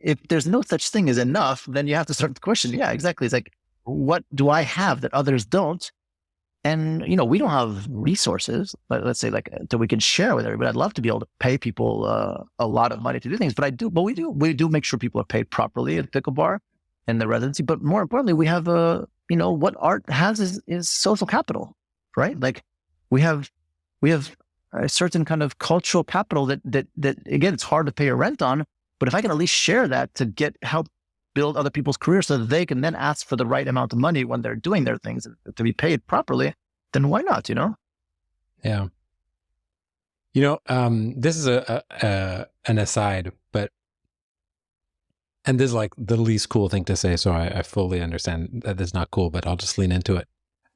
if there's no such thing as enough, then you have to start the question. Yeah, exactly. It's like, what do I have that others don't? And, we don't have resources, but let's say that we can share with everybody. I'd love to be able to pay people a lot of money to do things, but we do make sure people are paid properly at Pickle Bar and the residency. But more importantly, we have what art has is social capital, right? Like we have a certain kind of cultural capital that again, it's hard to pay a rent on, but if I can at least share that to help build other people's careers so that they can then ask for the right amount of money when they're doing their things to be paid properly, then why not, Yeah. This is an aside, and this is like the least cool thing to say, so I fully understand that it's not cool, but I'll just lean into it.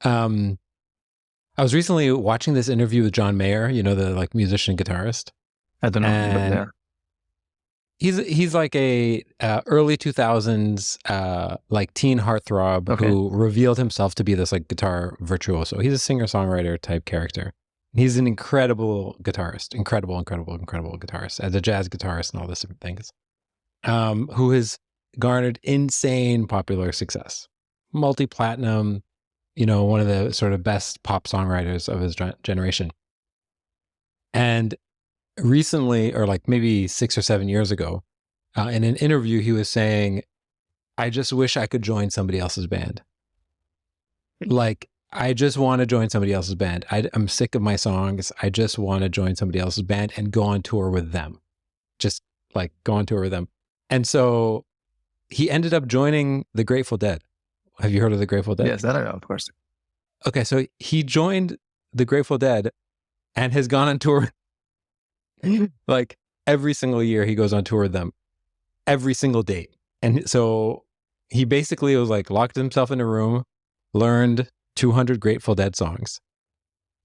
I was recently watching this interview with John Mayer, the musician guitarist. I don't know. He's like a early 2000s teen heartthrob who revealed himself to be this guitar virtuoso. He's a singer-songwriter type character. He's an incredible guitarist, incredible guitarist, as a jazz guitarist and all these different things, who has garnered insane popular success, multi-platinum, one of the sort of best pop songwriters of his generation. And recently, or maybe 6 or 7 years ago, in an interview, he was saying, I just wish I could join somebody else's band. I just want to join somebody else's band. I'm sick of my songs. I just want to join somebody else's band and go on tour with them. Just go on tour with them. And so he ended up joining the Grateful Dead. Have you heard of the Grateful Dead? Yes, that I know, of course. Okay, so he joined the Grateful Dead and has gone on tour every single year. He goes on tour with them, every single date. And so he basically was locked himself in a room, learned 200 Grateful Dead songs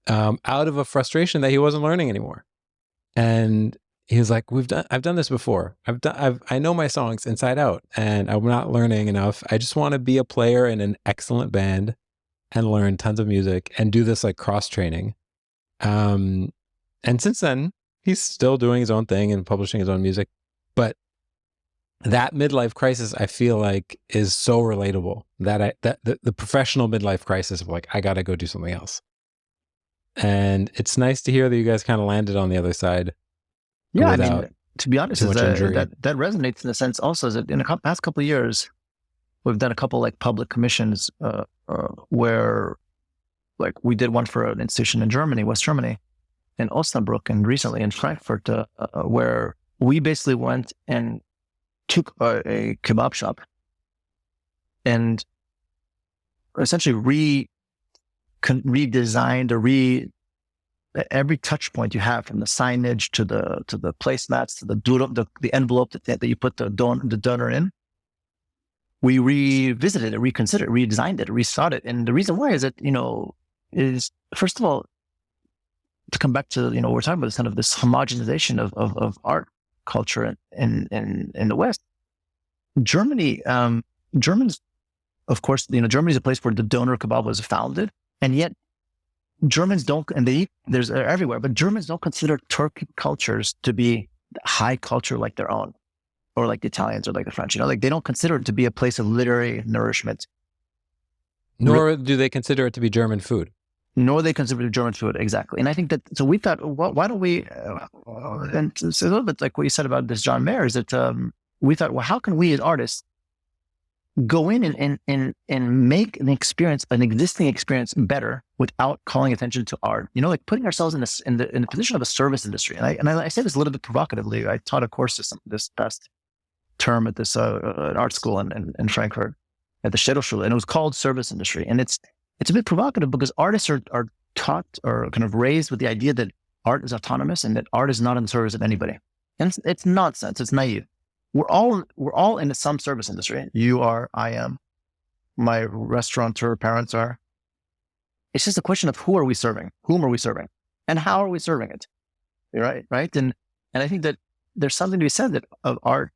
out of a frustration that he wasn't learning anymore. And he was like, I've done this before. I know my songs inside out and I'm not learning enough. I just want to be a player in an excellent band and learn tons of music and do this cross training. And since then, he's still doing his own thing and publishing his own music. But that midlife crisis, I feel like, is so relatable. The professional midlife crisis of I got to go do something else. And it's nice to hear that you guys kind of landed on the other side. Yeah, I mean, to be honest, that resonates in the sense also is that in the past couple of years, we've done a couple public commissions where we did one for an institution in Germany, West Germany, in Osnabrück, and recently in Frankfurt, where we basically went and took a kebab shop and essentially redesigned or every touch point you have, from the signage to the placemats to the envelope that you put the donor in. We revisited it, reconsidered it, redesigned it, rethought it. And the reason why is that, is first of all, to come back to, we're talking about this kind of this homogenization of art culture in the West. Germany, Germans, of course, Germany is a place where the doner kebab was founded, and yet Germans don't, and they're everywhere, but Germans don't consider Turkic cultures to be high culture like their own, or like the Italians or like the French. They don't consider it to be a place of literary nourishment. Nor do they consider it to be German food. Nor they consider it German food, exactly. And I think that, so we thought, well, why don't we, and it's a little bit like what you said about this John Mayer, is that we thought, well, how can we as artists go in and make an existing experience better without calling attention to art. Like putting ourselves in the position of a service industry. And I say this a little bit provocatively. I taught a course this past term at this an art school in Frankfurt at the Shadowschule, and it was called service industry. And it's a bit provocative because artists are taught or kind of raised with the idea that art is autonomous and that art is not in service of anybody. And it's nonsense. It's naive. We're all in some service industry. You are, I am, my restaurateur parents are. It's just a question of who are we serving, whom are we serving, and how are we serving it, right? And I think that there's something to be said that of art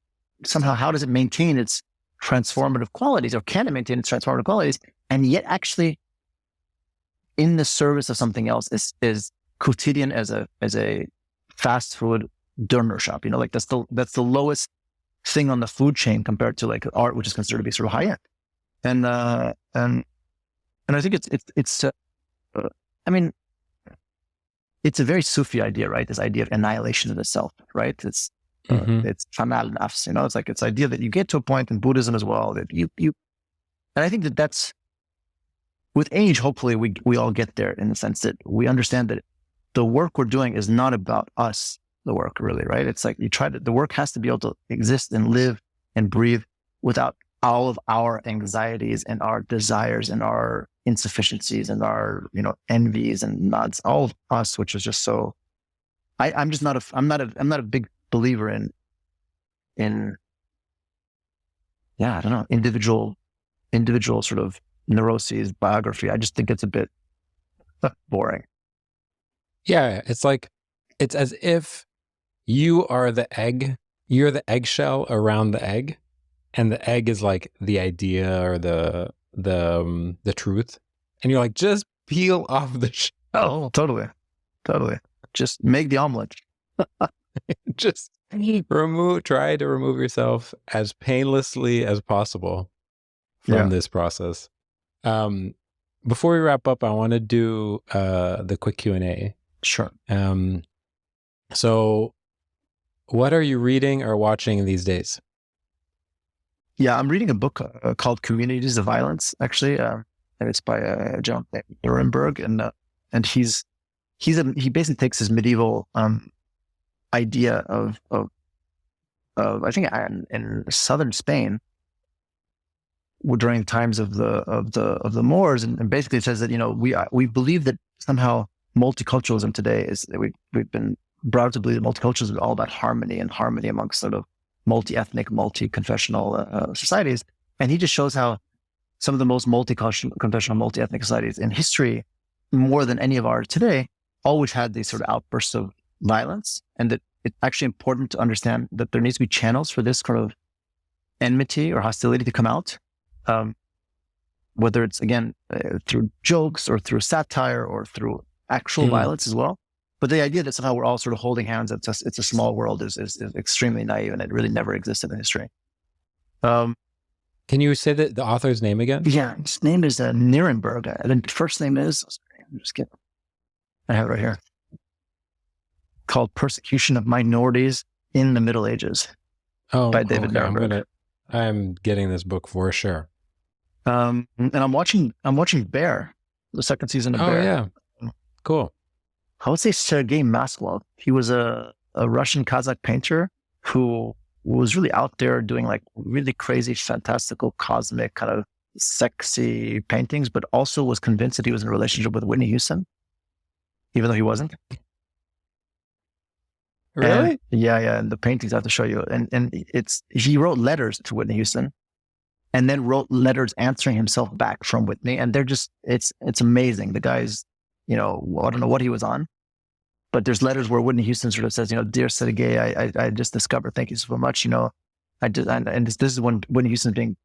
somehow. How does it maintain its transformative qualities, or can it maintain its transformative qualities, and yet actually in the service of something else is quotidian as a fast food döner shop. Like that's the lowest thing on the food chain compared to like art, which is considered to be sort of high end. And I think it's I mean, it's a very Sufi idea, right? This idea of annihilation of the self, right? It's fanal nafs, it's like, it's the idea that you get to a point in Buddhism as well that you, and I think that's with age, hopefully we all get there in the sense that we understand that the work we're doing is not about us, the work really, right? It's like the work has to be able to exist and live and breathe without all of our anxieties and our desires and our insufficiencies and our, envies and nods, all of us, which is just so, I'm not a big believer in, I don't know, individual sort of neuroses, biography. I just think it's a bit boring. Yeah. It's as if you are the egg, you're the eggshell around the egg, and the egg is like the idea or the truth. And you're like, just peel off the shell. Oh, totally. Just make the omelet. Just try to remove yourself as painlessly as possible from this process. Before we wrap up, I want to do the quick Q&A. Sure. So what are you reading or watching these days? Yeah, I'm reading a book called Communities of Violence, actually, and it's by John Nuremberg, and he basically takes this medieval idea of I think in southern Spain during times of the Moors, and basically says that we believe that somehow multiculturalism today is that we've been brought to believe that multiculturalism is all about harmony amongst sort of multi-ethnic, multi-confessional societies. And he just shows how some of the most multi-confessional, multi-ethnic societies in history, more than any of ours today, always had these sort of outbursts of violence, and that it's actually important to understand that there needs to be channels for this kind of enmity or hostility to come out, whether it's, again, through jokes or through satire or through actual violence as well. But the idea that somehow we're all sort of holding hands, it's a small world is extremely naive, and it really never existed in history. Can you say the author's name again? Yeah, his name is Nuremberg. The first name is, I have it right here, called Persecution of Minorities in the Middle Ages by David Nuremberg. I'm getting this book for sure. And I'm watching Bear, the second season of Bear. Oh yeah, cool. I would say Sergei Maslov. He was a Russian Kazakh painter who was really out there doing like really crazy, fantastical, cosmic, kind of sexy paintings, but also was convinced that he was in a relationship with Whitney Houston, even though he wasn't. Really? And, yeah. And the paintings I have to show you. And he wrote letters to Whitney Houston, and then wrote letters answering himself back from Whitney. And they're just, it's amazing. The guy's, I don't know what he was on, but there's letters where Whitney Houston sort of says, "Dear Sergei, I just discovered, thank you so much. This is when Whitney Houston is being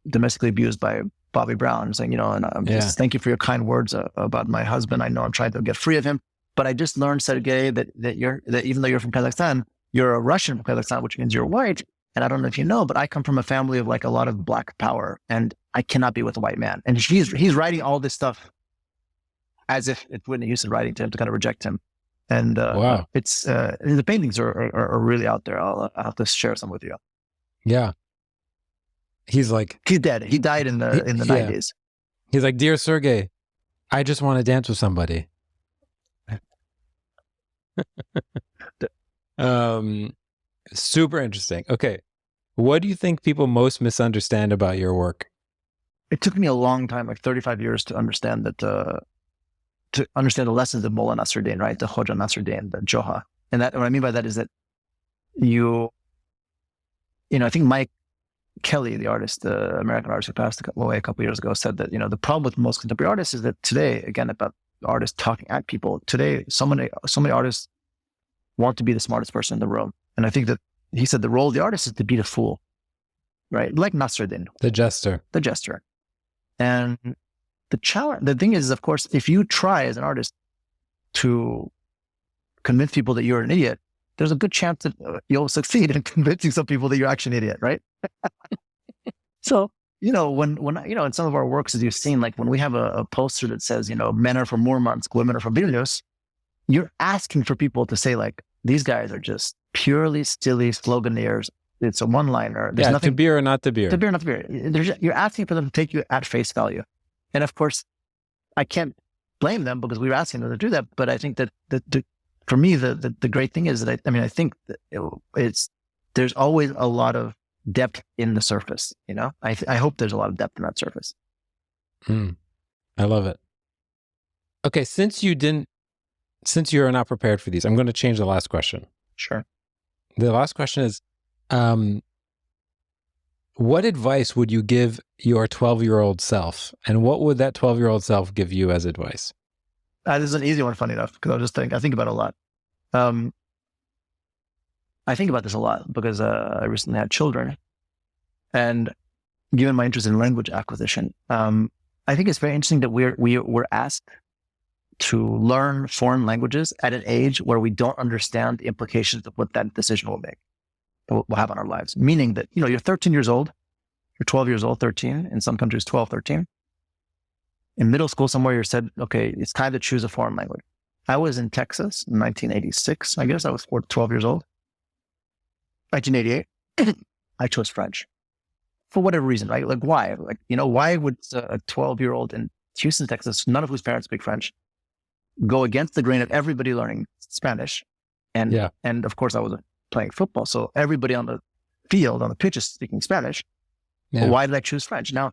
domestically abused by Bobby Brown, saying, and I'm just thank you for your kind words about my husband. I know I'm trying to get free of him, but I just learned, Sergei, that even though you're from Kazakhstan, you're a Russian from Kazakhstan, which means you're white. And I don't know if you know, but I come from a family of like a lot of black power, and I cannot be with a white man." And he's writing all this stuff as if it's Whitney Houston writing to him to kind of reject him. And wow, it's the paintings are really out there. I'll have to share some with you. Yeah. He's like, he's dead. He died in the 90s. He's like, dear Sergey, I just want to dance with somebody. Super interesting. Okay. What do you think people most misunderstand about your work? It took me a long time, like 35 years, to understand that, to understand the lessons of Mullah Nasruddin, right? The Hoja Nasruddin, the Joha. And that, what I mean by that is that I think Mike Kelly, the artist, the American artist who passed away a couple of years ago, said that, the problem with most contemporary artists is that today, again, about artists talking at people, today, so many artists want to be the smartest person in the room. And I think that he said the role of the artist is to be the fool, right? Like Nasruddin. The jester. And the thing is, of course, if you try as an artist to convince people that you're an idiot, there's a good chance that you'll succeed in convincing some people that you're actually an idiot, right? So, when in some of our works, as you've seen, like when we have a poster that says, men are from Murmansk, women are from Vilnius, you're asking for people to say, like, these guys are just purely silly sloganeers. It's a one-liner. There's nothing to beer or not to beer. To beer or not to beer. You're asking for them to take you at face value. And of course, I can't blame them because we were asking them to do that. But I think that for me, the great thing is that I think that there's always a lot of depth in the surface. I hope there's a lot of depth in that surface. I love it. Okay, since you are not prepared for these, I'm going to change the last question. Sure. The last question is, what advice would you give your 12-year-old self? And what would that 12-year-old self give you as advice? This is an easy one, funny enough, because I think about it a lot. I think about this a lot because I recently had children. And given my interest in language acquisition, I think it's very interesting that we're asked to learn foreign languages at an age where we don't understand the implications of what that decision will have on our lives. Meaning that, you're 13 years old, you're 12 years old, 13, in some countries 12, 13. In middle school somewhere, you're said, okay, it's time to choose a foreign language. I was in Texas in 1986, I guess. I was 12 years old. 1988, I chose French. For whatever reason, right? Like, why? Like, why would a 12-year-old in Houston, Texas, none of whose parents speak French, go against the grain of everybody learning Spanish? And of course, I was playing football, so everybody on the field, on the pitch, is speaking Spanish. Yeah. But why did I choose French? Now,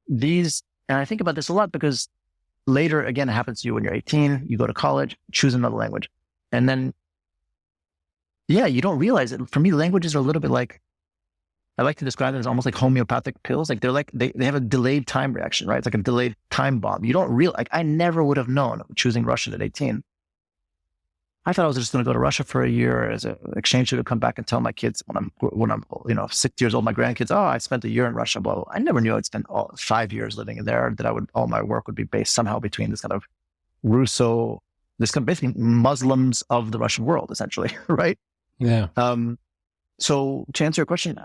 and I think about this a lot because later, again, it happens to you when you're 18, you go to college, choose another language. And then, you don't realize it. For me, languages are a little bit like, I like to describe them as almost like homeopathic pills. Like they have a delayed time reaction, right? It's like a delayed time bomb. You don't realize, like I never would have known choosing Russian at 18. I thought I was just going to go to Russia for a year as an exchange student, come back and tell my kids when I'm 6 years old, my grandkids, oh, I spent a year in Russia, blah, blah. I never knew I'd spent 5 years living in there, that all my work would be based somehow between this kind of basically Muslims of the Russian world, essentially, right? Yeah. So to answer your question,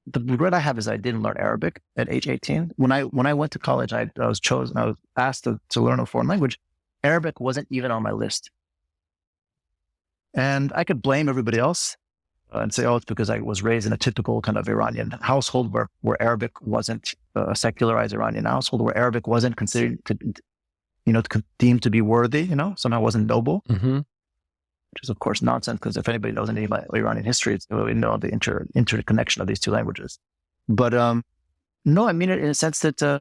the regret I have is I didn't learn Arabic at age 18. When I went to college, I was asked to learn a foreign language. Arabic wasn't even on my list. And I could blame everybody else and say, it's because I was raised in a typical kind of Iranian household where Arabic wasn't a secularized Iranian household, where Arabic wasn't considered deemed to be worthy, somehow wasn't noble, which is of course nonsense, because if anybody knows anything about Iranian history, we know the interconnection of these two languages. But no, I mean it in a sense that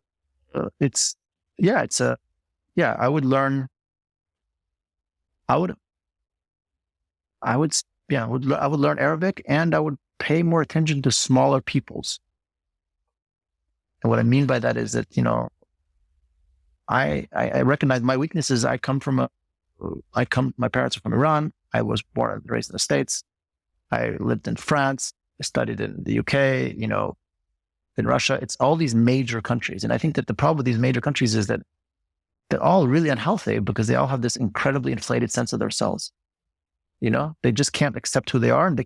I would learn. I would learn Arabic, and I would pay more attention to smaller peoples. And what I mean by that is that, I recognize my weaknesses. My parents are from Iran. I was born and raised in the States. I lived in France. I studied in the UK, in Russia. It's all these major countries. And I think that the problem with these major countries is that they're all really unhealthy because they all have this incredibly inflated sense of themselves. They just can't accept who they are, and they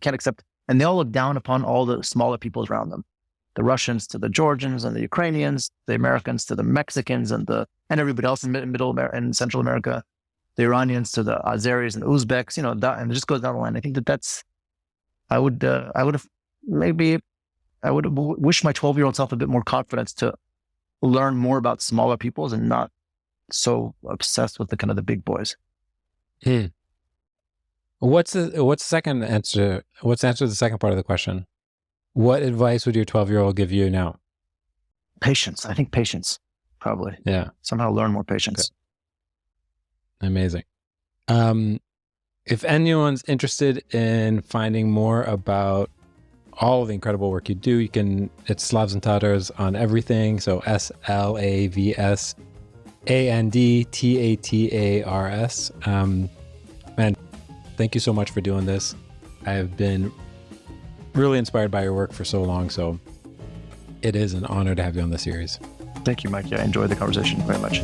all look down upon all the smaller peoples around them. The Russians to the Georgians and the Ukrainians, the Americans to the Mexicans and everybody else in Middle America and Central America, the Iranians to the Azeris and Uzbeks, and it just goes down the line. I think I would have maybe I would wish my 12-year-old self a bit more confidence to learn more about smaller peoples and not so obsessed with the kind of the big boys. What's the second answer? What's the answer to the second part of the question? What advice would your 12-year-old give you now? Patience. I think patience, probably. Yeah. Somehow learn more patience. Okay. Amazing. If anyone's interested in finding more about all of the incredible work you do, it's Slavs and Tatars on everything. So SLAVSANDTATARS. Man, thank you so much for doing this. I've been really inspired by your work for so long. So it is an honor to have you on the series. Thank you, Mike. Yeah, I enjoyed the conversation very much.